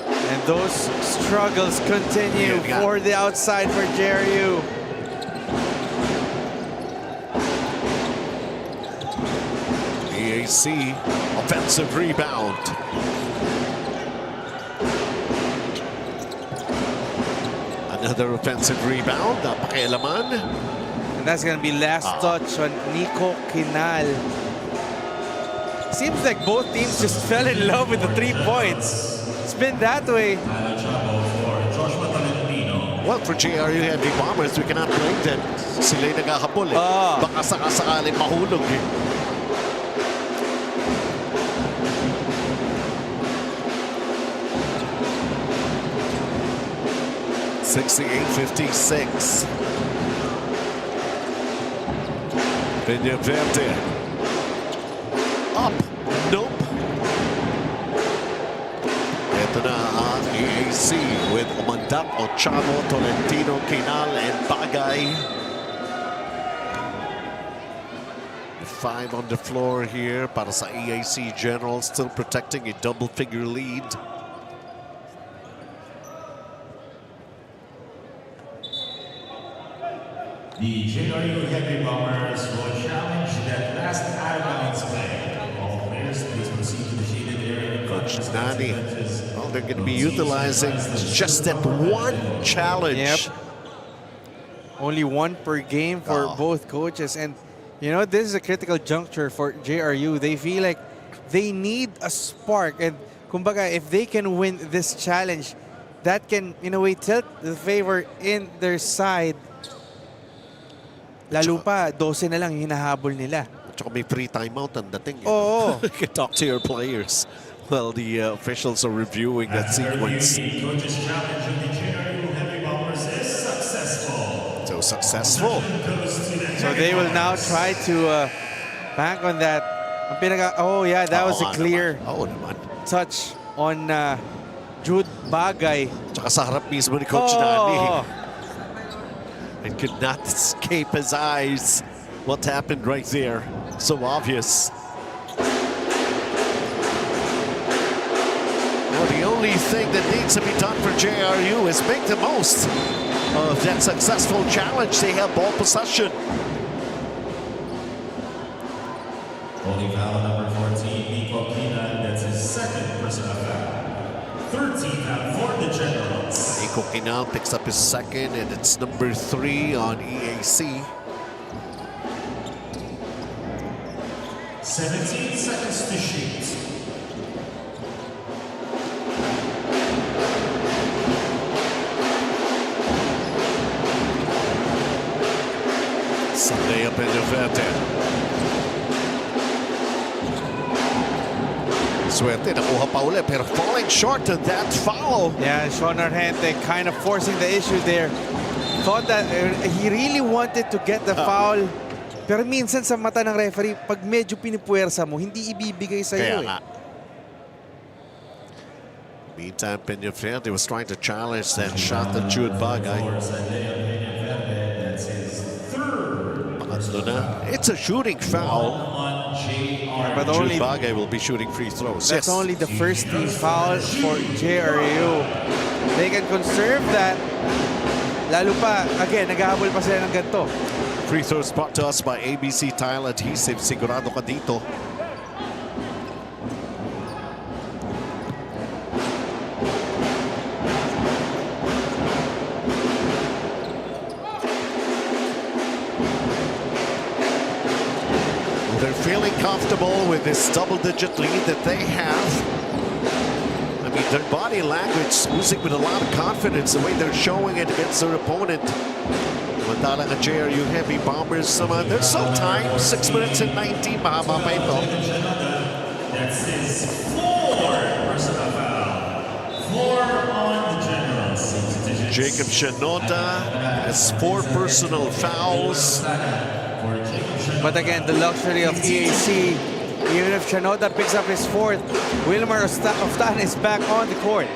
And those struggles continue for the outside for JRU. EAC offensive rebound. Another offensive rebound. Napakialaman. And that's going to be last touch on Nico Quinal. Seems like both teams just fell in love with the 3 points. It's been that way. Well, for JRU Heavy Bombers, we cannot blame them. Sila'y naghahabol eh. Baka sakasakaling mahulog eh. (68-56). Peñaverde. Up. Nope. Ito na ang EAC with Umandap, Ochamo, Tolentino, Quinal, and Bagay. 5 on the floor here para sa EAC Generals, still protecting a double-figure lead. The JRU Heavy Bombers will challenge that last out-of-bounds play. All players, please proceed to the shaded area. Coach Nani, well, they're going to be utilizing just that one challenge. Yep. Only one per game for both coaches. And, you know, this is a critical juncture for JRU. They feel like they need a spark. And, kumbaga, if they can win this challenge, that can, in a way, tilt the favor in their side. Lalo pa, 12 na lang hinahabol nila. Tsaka may free timeout ang dating. Oo. You can talk to your players. Well, the officials are reviewing that sequence. Coach's challenge of the JRU Heavy Bombers is successful. So successful. So they will now try to bank on that. Oh yeah, that was a clear touch on Jude Bagay. Tsaka sa harap mismo ni Coach Nani. And could not escape his eyes what happened right there. So obvious. Well, the only thing that needs to be done for JRU is make the most of that successful challenge. They have ball possession. Holding foul number 14, Nico Quinal. That's his second personal foul. 13th foul for the Generals. Nico Quinal picks up his second, and it's number 3 on EAC. 17 seconds to shoot. Sunday up in November. Swerte, nakuha pa uli, pero falling short of that foul. Yeah, Sean Argente kind of forcing the issue there. Thought that he really wanted to get the foul. Pero minsan sa mata ng referee, pag medyo pinipuwersa mo, hindi ibibigay sa iyo eh. Meantime, Peñaverde was trying to challenge that shot that Jude Bagay. It's a shooting foul. But only Jude Bagay will be shooting free throws. That's only the first team foul for JRU. They can conserve that. Lalo pa, again, naghahabol pa sila ng ganito. Free throws brought to us by ABC Tile Adhesive. Sigurado ka dito. They're feeling comfortable with this double-digit lead that they have. I mean, their body language oozing with a lot of confidence, the way they're showing it against their opponent. Madalang ang JRU Heavy Bombers. There's some time, 6 minutes and 19. Mahaba pa ito. That's his 4 personal foul. 4 on the Generals. Jacob Shinoda has 4 personal fouls. But again, the luxury of EAC, even if Shinoda picks up his 4th, Wilmer Oftan is back on the court.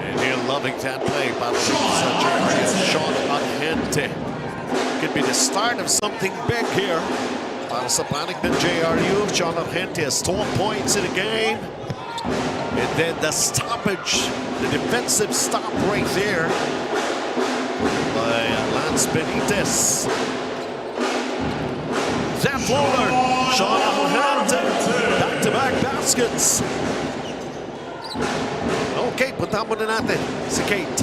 And they're loving that play by Sean Argente. Could be the start of something big here. Para sa panik ng JRU, John Argente has 12 points in the game. And then the stoppage, the defensive stop right there by Lance Benitez. That floater, Sean Argente, back-to-back baskets. Okay, punta muna natin si Kate.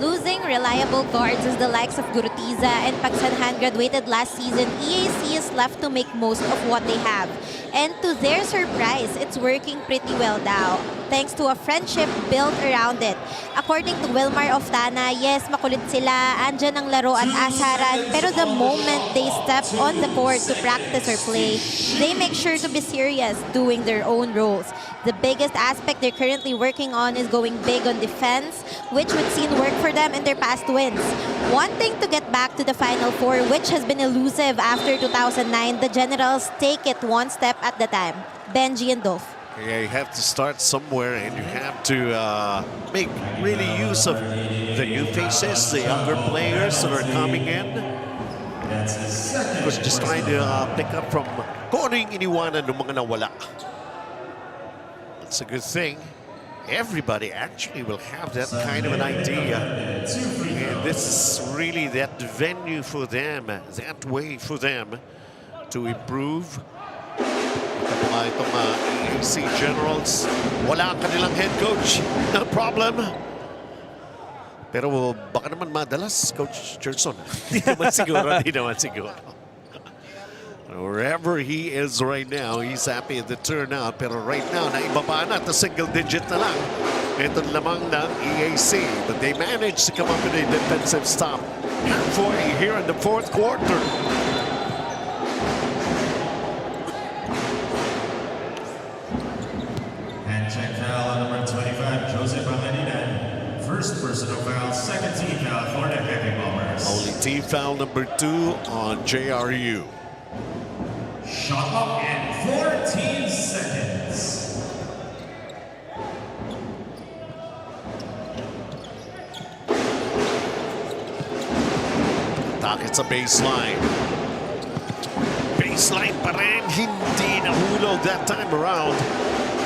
Losing reliable guards as the likes of Gurutiza and Pagsanhan graduated last season, EAC is left to make most of what they have. And to their surprise, it's working pretty well now, thanks to a friendship built around it. According to Wilmar Oftana, yes, makulit sila, andyan ang laro at asaran, pero the moment they step on the court to practice or play, they make sure to be serious, doing their own roles. The biggest aspect they're currently working on is going big on defense, which would seem work for them in their past wins. Wanting to get back to the Final Four, which has been elusive after 2009, the Generals take it one step at the time. Benji and Dolph. Yeah, you have to start somewhere, and you have to make really use of the new faces, the younger players that are coming in. Because just trying to pick up from kung ano yung iniwanan ng mga nawala. It's a good thing. Everybody actually will have that kind of an idea. And this is really that venue for them, that way for them to improve. Itong EAC Generals, wala ang kanilang head coach. No problem. Pero baka naman madalas, Coach Gerson. Hindi naman siguro. Wherever he is right now, he's happy at the turnout. Pero right now, naibaba na at single digit na lang. Ito lamang ng EAC. But they managed to come up with a defensive stop halfway here in the fourth quarter. Hand check foul on number 25, Jose Rizal. First personal foul, second team foul for the Heavy Bombers. Only team foul number 2 on JRU. Shot clock in 14 seconds. Takit sa baseline. Baseline pa rin. Hindi nahulog that time around.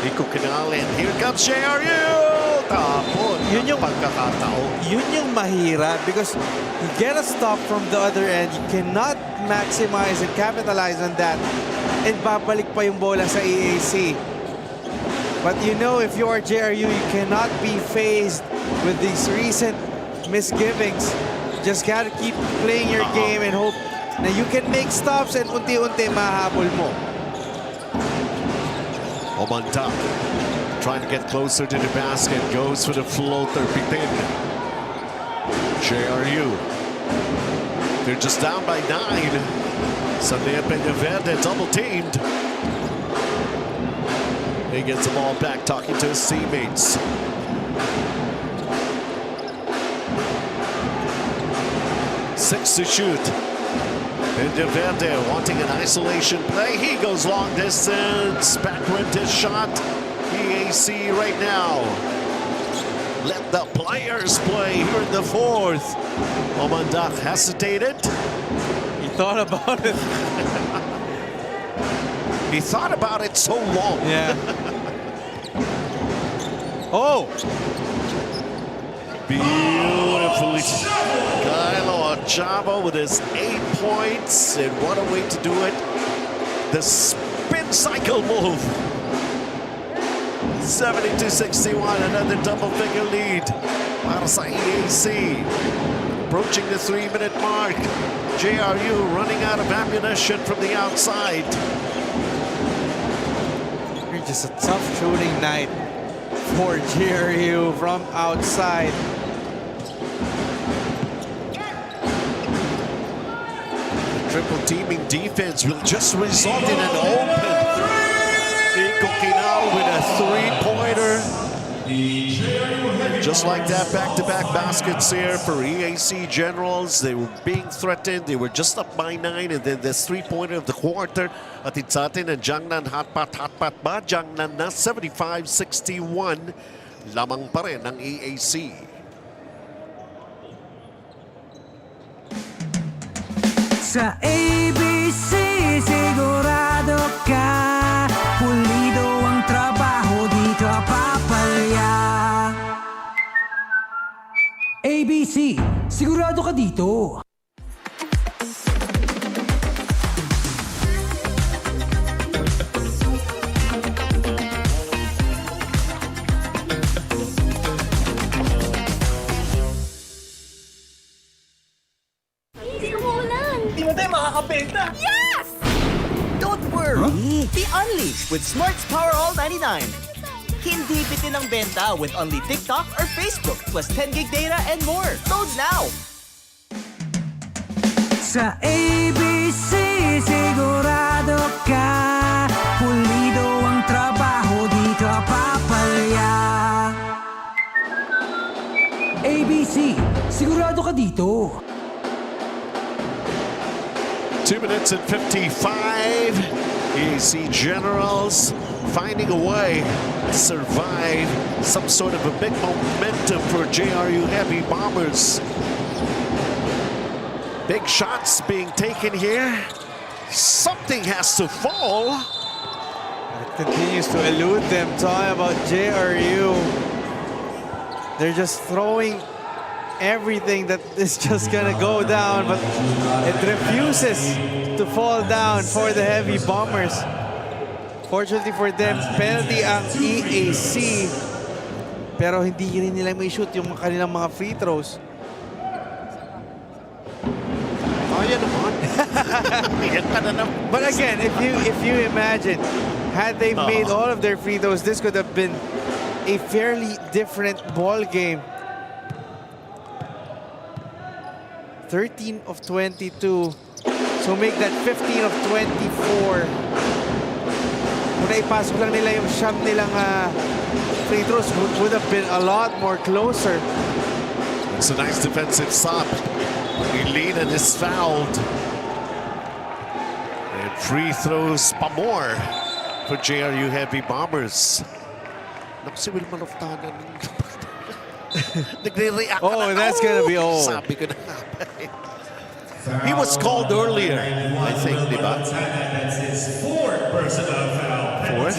Nico Canal, and here comes JRU! Tapon. Yun yung pagkakataon. Yun yung mahirap because you get a stop from the other end. You cannot maximize and capitalize on that. And babalik pa yung bola sa EAC. But you know, if you are JRU, you cannot be faced with these recent misgivings. Just gotta keep playing your game and hope na you can make stops and unti-unti mahabol mo. Omanta trying to get closer to the basket, goes for the floater, bitin. JRU, they're just down by 9. Sandia Peñaverde double teamed. He gets the ball back, talking to his teammates. Six to shoot. Peñaverde wanting an isolation play. He goes long distance. Backward his shot. EAC right now. Let the players play here in the fourth. Omandak hesitated. He thought about it. He thought about it so long. Yeah. Oh! Beautifully. Kylo Chavo with his 8 points. And what a way to do it. The spin cycle move. 72-61, another double-figure lead para sa EAC. Approaching the 3-minute mark. JRU running out of ammunition from the outside. Just a tough shooting night for JRU from outside. The triple teaming defense will just result in an open. Nico Quinal with a 3-pointer. Just like that, back-to-back baskets here for EAC Generals. They were being threatened. They were just up by 9, and then this 3-pointer of the quarter. Atid sa atin ang Jiangnan hotpot ba? Jiangnan na 75-61. Lamang pa rin ng EAC. Sa ABC, sigurado ka, pulido ang trabaho, di ka papalya. ABC, sigurado ka dito. Di ba tayo makakabenta? Yes! Don't worry! Be Only with Smart's Power All 99. Hindi bitin ang benta with only TikTok or Facebook plus 10 gig data and more. Load now! Sa ABC, sigurado ka, pulido ang trabaho, di ka papalya. ABC, sigurado ka dito. 2 minutes and 55. EAC Generals finding a way to survive some sort of a big momentum for JRU Heavy Bombers. Big shots being taken here. Something has to fall. It continues to elude them. Talking about JRU. They're just throwing everything that is just gonna go down, but it refuses to fall down for the Heavy Bombers. Fortunately for them, penalty ang EAC, pero hindi rin nila may shoot yung kanilang mga free throws. Oh, yan naman. Yan pa na naman. But again, if you imagine, had they made all of their free throws, this could have been a fairly different ball game. 13 of 22. So make that 15 of 24. Kung naipasok lang nila yung siyam nilang free throws, would have been a lot more closer. It's a nice defensive stop. Elena is fouled. And free throws pa more for JRU Heavy Bombers. Naku, si Wilman Oftana. Nagre-react Oh, na. that's gonna be old. Sabi ko na nga. He was called earlier, I think, di ba? That's his fourth personal foul. Fourth?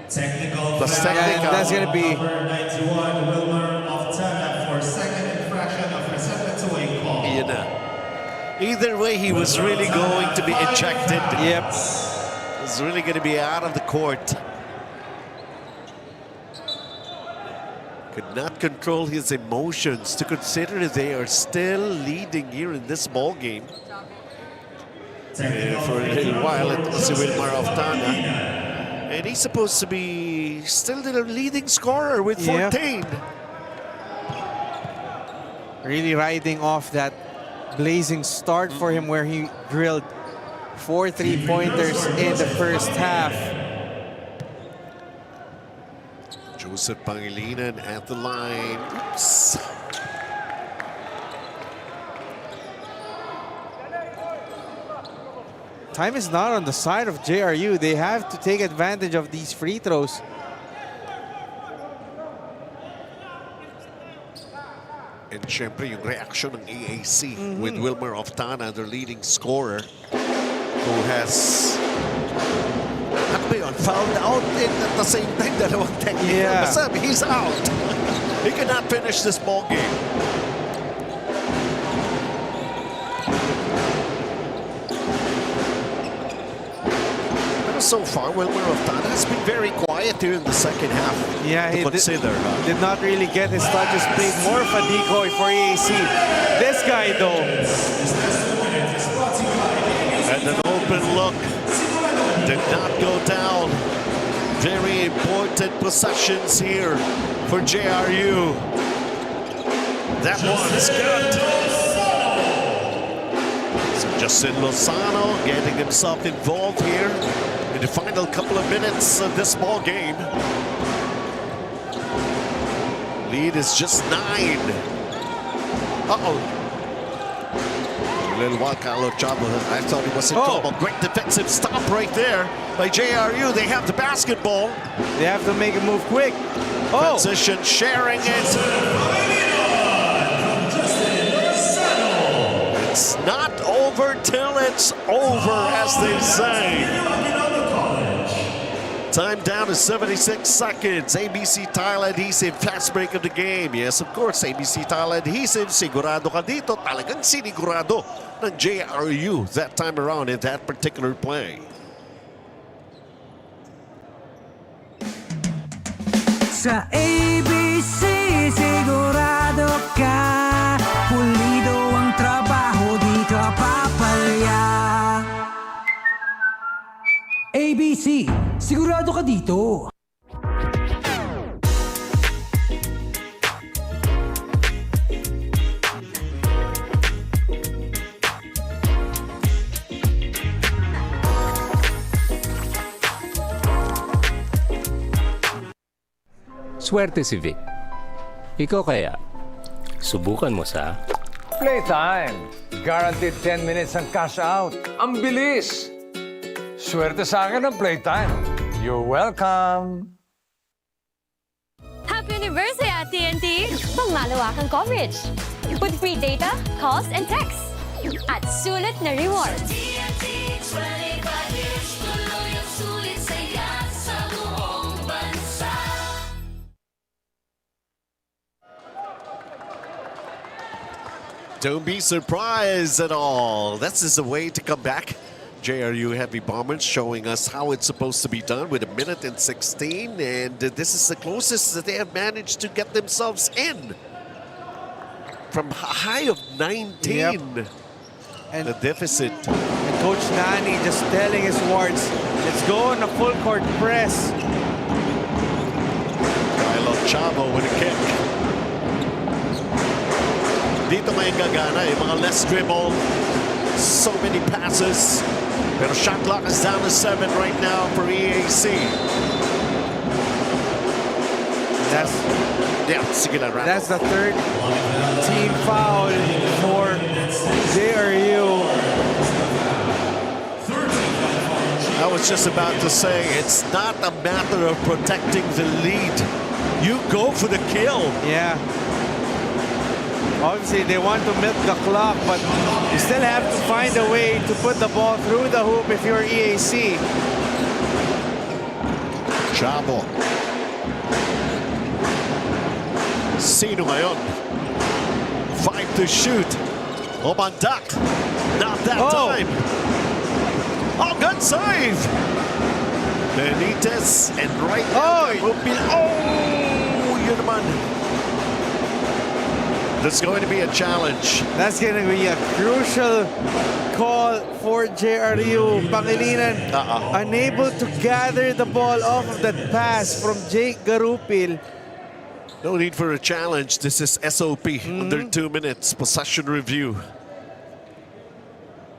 Technical Plus foul. technical. Yeah, that's gonna be Number 91, Wilmer Oftana for second infraction of receptatory call. Yun na. Either way, he was really going to be ejected. Yep. He was really going to be out of the court. Could not control his emotions to consider they are still leading here in this ball game. For a little while, it was Wilmar Oftana. And he's supposed to be still the leading scorer with 14. Really riding off that blazing start for him where he drilled 4 3-pointers in the first half. Joseph Pangilinan at the line. Oops. Time is not on the side of JRU. They have to take advantage of these free throws. And syempre yung reaction ng EAC with Wilmer Oftana, their leading scorer, who has ano ba yun? Fouled out and at the same time dalawang technical. Yeah. Basta he's out. He cannot finish this ball game. Pero so far, Wilmer Oftana has been very quiet here in the second half. Yeah, he did not really get his touches. Played more of a decoy for EAC. This guy, though. And an open look did not go down. Very important possessions here for JRU. That one's good. So Justin Lozano getting himself involved here in the final couple of minutes of this ball game. Lead is just 9. Uh-oh. A little while, Carlo Chavo, I thought he was in trouble. Great defensive stop right there by JRU. They have the basketball. They have to make a move quick. Transition, sharing it. It's not all over till it's over, as they say. Emilio Aguinaldo College. Time down to 76 seconds. ABC Tile Adhesive, fast break of the game. Yes, of course, ABC Tile Adhesive. Sigurado ka dito. Talagang sinigurado ng JRU that time around in that particular play. Sa ABC, sigurado ka. Pulido ang trabaho, di ka papalya. ABC, sigurado ka dito. Swerte si Vic. Ikaw kaya, subukan mo sa... Playtime. Guaranteed 10 minutes ang cash out. Ang bilis! Swerte sa akin ang Playtime. You're welcome. Happy anniversary at TNT! Pangmalawakang coverage. With free data, calls, and texts. At sulit na rewards. TNT 25 years, tuloy ang sulit saya sa buong bansa. Don't be surprised at all. This is a way to come back. JRU Heavy Bombers showing us how it's supposed to be done with 1:16, and this is the closest that they have managed to get themselves in. From a high of 19, And the deficit. And Coach Nani just telling his wards, let's go on a full court press. Kylo Chavo with a kick. Dito may gagana mga less dribble, so many passes. Pero shot clock is down to 7 right now for EAC. That's the third team foul for JRU. I was just about to say, it's not a matter of protecting the lead. You go for the kill. Yeah. Obviously, they want to milk the clock, but you still have to find a way to put the ball through the hoop if you're EAC. Chavo. Sino ngayon? 5 to shoot. Omandak. Not that time. Oh, good save. Benitez and right now. Oh, yun naman. That's going to be a challenge. That's going to be a crucial call for JRU. Pangilinan unable to gather the ball off of that pass from Jake Garupil. No need for a challenge. This is SOP. Under 2 minutes. Possession review.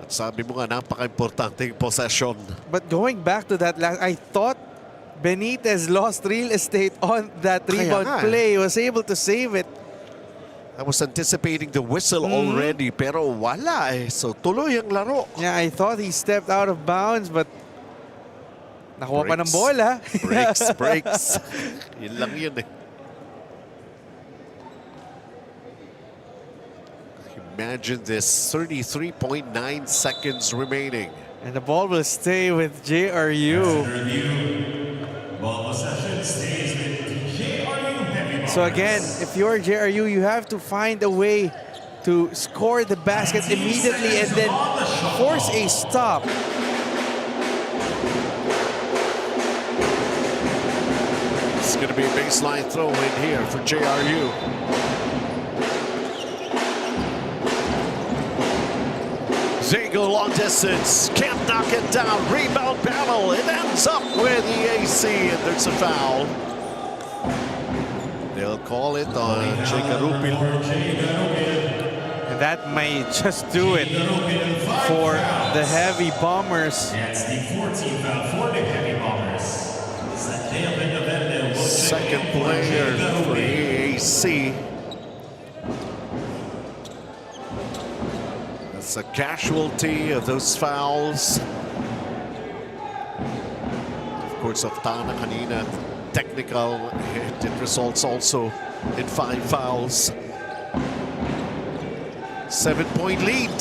At sabi mo nga, napaka-importante possession. But going back to that last, I thought Benitez lost real estate on that rebound play. He was able to save it. I was anticipating the whistle already, pero wala eh. So tuloy ang laro. Yeah, I thought he stepped out of bounds, but nakuha pa ng bola. Breaks. Yun lang yun eh. Imagine this, 33.9 seconds remaining. And the ball will stay with JRU. Ball possession stays with JRU Heavy Bombers. So again, if you're JRU, you have to find a way to score the basket immediately and then force a stop. It's going to be a baseline throw in here for JRU. Zago long distance, can't knock it down, rebound battle, it ends up with EAC, and there's a foul. They'll call it on Garupil. And that may just do it for the Heavy Bombers. That's the 14th foul for the Heavy Bombers. Second player for EAC. That's a casualty of those fouls. Of course, Oftana kanina, technical. It results also in 5 fouls. 7-point lead.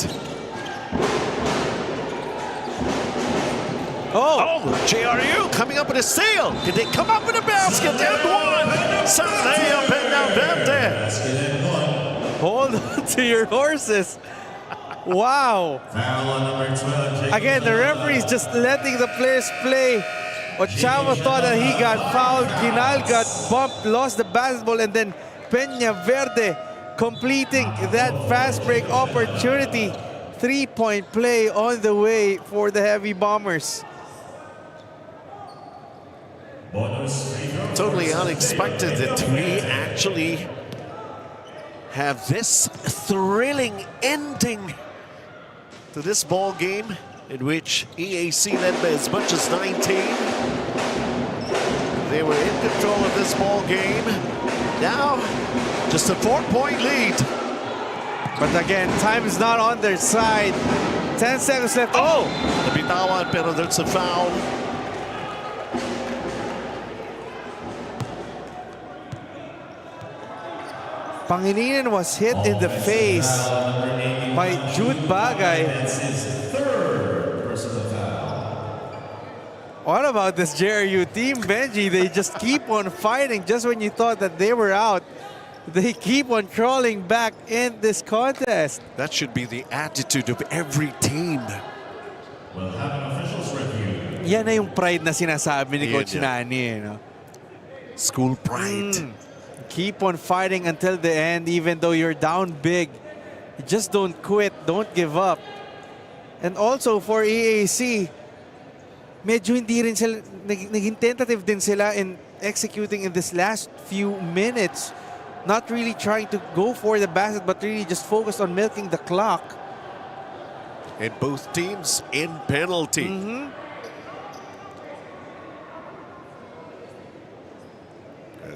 Oh, JRU coming up with a steal. Can they come up with a basket? And one. Sanaya Benavente. Hold on to your horses. Wow. Foul on number 12. Again, the referee's just letting the players play. Ochava thought that he got fouled. Ginal got bumped, lost the basketball, and then Peña Verde completing that fast break opportunity. 3-point play on the way for the Heavy Bombers. Totally unexpected that we actually have this thrilling ending to this ball game in which EAC led by as much as 19. They were in control of this ball game. Now, just a 4-point lead. But again, time is not on their side. 10 seconds left. Oh! Nabitawan, pero that's a foul. Pangilinan was hit in the face by Jude Bagay. What about this JRU team, Benji? They just keep on fighting just when you thought that they were out. They keep on crawling back in this contest. That should be the attitude of every team. We'll have an officials review. Yan na yung pride na sinasabi ni Coach Nani. No? School pride. Keep on fighting until the end, even though you're down big. Just don't quit, don't give up. And also for EAC, medyo hindi rin sila, naging tentative din sila in executing in this last few minutes. Not really trying to go for the basket, but really just focused on milking the clock. And both teams in penalty.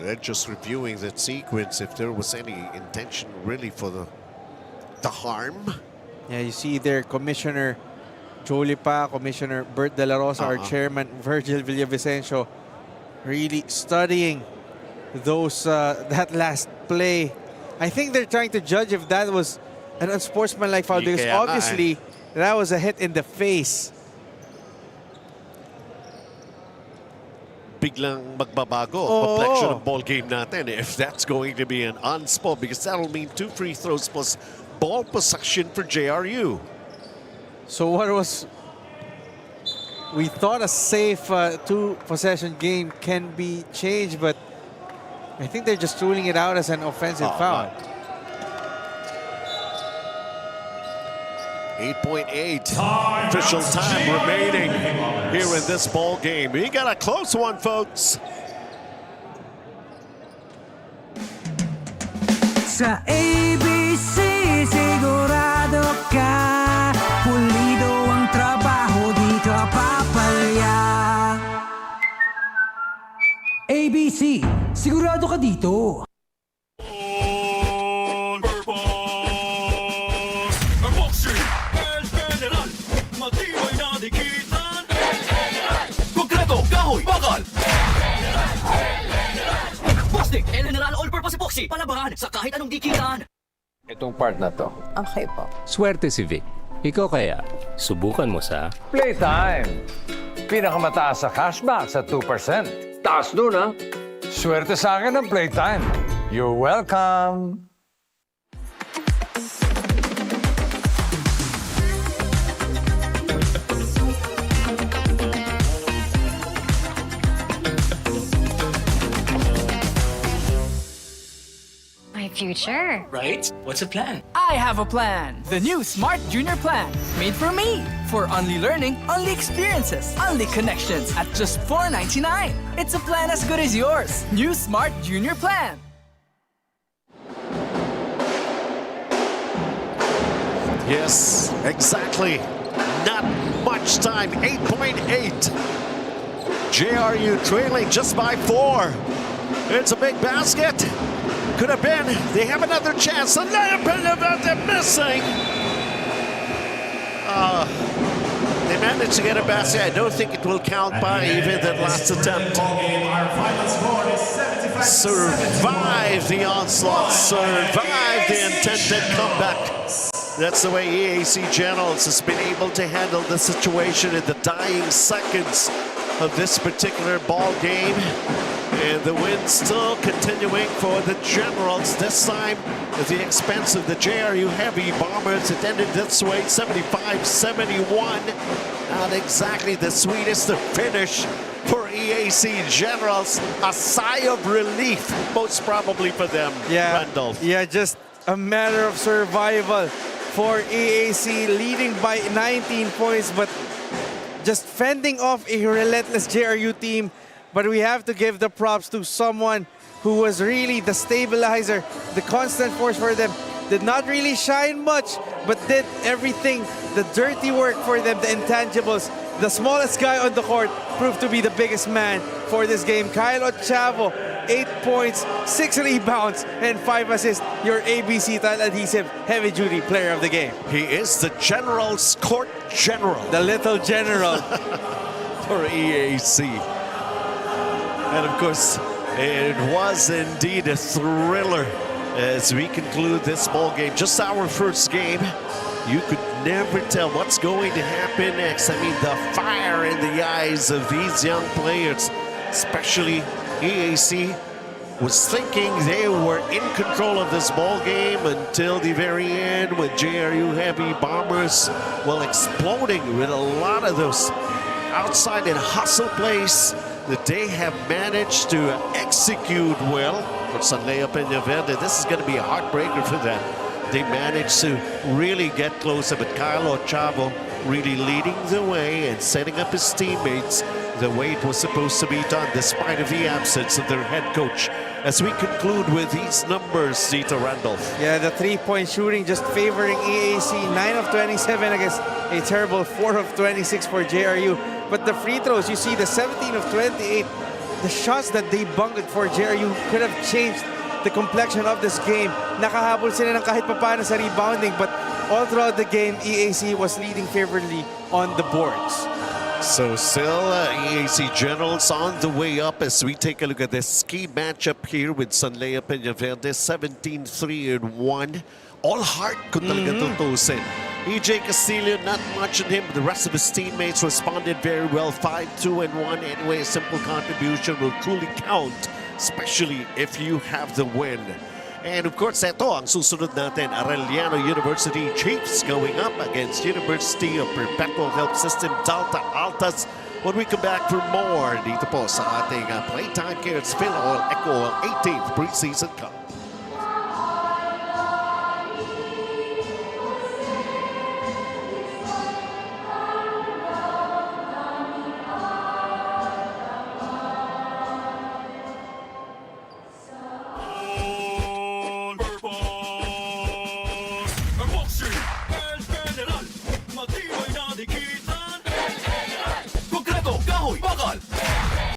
They're just reviewing that sequence if there was any intention really for the harm. Yeah, you see there Commissioner Cholipa, Commissioner Bert De La Rosa, our chairman Virgil Villavicencio, really studying those that last play. I think they're trying to judge if that was an unsportsmanlike foul because obviously that was a hit in the face. Biglang magbabago complexion of ball game natin if that's going to be an unspot, because that'll mean 2 free throws plus ball possession for JRU. So what was, we thought a safe 2-possession game can be changed, but I think they're just ruling it out as an offensive foul. 8.8 official time remaining here in this ball game. We got a close one, folks. Sa ABC sigurado ka, pulido ang trabaho, di ka papalya. ABC, sigurado ka dito. Plastic, El General All-Purpose Epoxy, palabangan sa kahit anong dikitan. Itong part na to. Okay po. Swerte si Vic. Ikaw kaya, subukan mo sa Playtime. Pinakamataas sa cashback sa 2%. Taas nun, ha? Swerte sa akin ang Playtime. You're welcome. My future. Right? What's the plan? I have a plan. The new Smart Junior Plan. Made for me. For only learning, only experiences, only connections at just $4.99. It's a plan as good as yours. New Smart Junior Plan. Yes, exactly. Not much time. 8.8. JRU trailing just by 4. It's a big basket. Could have been. They have another chance. A layup and they're missing. They managed to get a basket. I don't think it will count by even that last attempt. Our final score is 75. Survive the onslaught. Survive the intended comeback. That's the way EAC Generals has been able to handle the situation in the dying seconds of this particular ball game. And the win still continuing for the Generals, this time at the expense of the JRU Heavy Bombers. It ended this way, 75-71. Not exactly the sweetest of finish for EAC Generals. A sigh of relief, most probably for them, Randolph. Yeah, just a matter of survival for EAC, leading by 19 points, but just fending off a relentless JRU team. But we have to give the props to someone who was really the stabilizer, the constant force for them. Did not really shine much, but did everything, the dirty work for them, the intangibles. The smallest guy on the court proved to be the biggest man for this game. Kyle Ochavo, 8 points, 6 rebounds, and 5 assists. Your ABC Tile Adhesive heavy-duty player of the game. He is the General's court general. The little general. For EAC. And of course, it was indeed a thriller as we conclude this ball game. Just our first game. You could never tell what's going to happen next. I mean, the fire in the eyes of these young players, especially EAC, was thinking they were in control of this ball game until the very end, with JRU Heavy Bombers, well, exploding with a lot of those outside and hustle plays that they have managed to execute well. For Sanlea Peñaverde, this is going to be a heartbreaker for them. They managed to really get closer, but Kyle Ochavo really leading the way and setting up his teammates the way it was supposed to be done, despite of the absence of their head coach. As we conclude with these numbers, Zita Randolph. Yeah, the three-point shooting just favoring EAC, 9 of 27 against a terrible 4 of 26 for JRU. But the free throws, you see the 17 of 28, the shots that they bungled for JRU could have changed the complexion of this game. Nakahabol sila ng kahit papano sa rebounding, but all throughout the game, EAC was leading favorably on the boards. So still EAC Generals on the way up as we take a look at this key matchup here with Sanlea Peñaverde, 17-3-1. All heart kung talaga tutusin. EJ Castillo, not much on him. The rest of his teammates responded very well. 5-2-1. Anyway, a simple contribution will truly count, especially if you have the win. And of course, ito ang susunod natin. Arellano University Chiefs going up against University of Perpetual Health System Delta Altas. When we come back for more dito po sa ating PlayTime Cares Filoil EcoOil 18th Preseason Cup.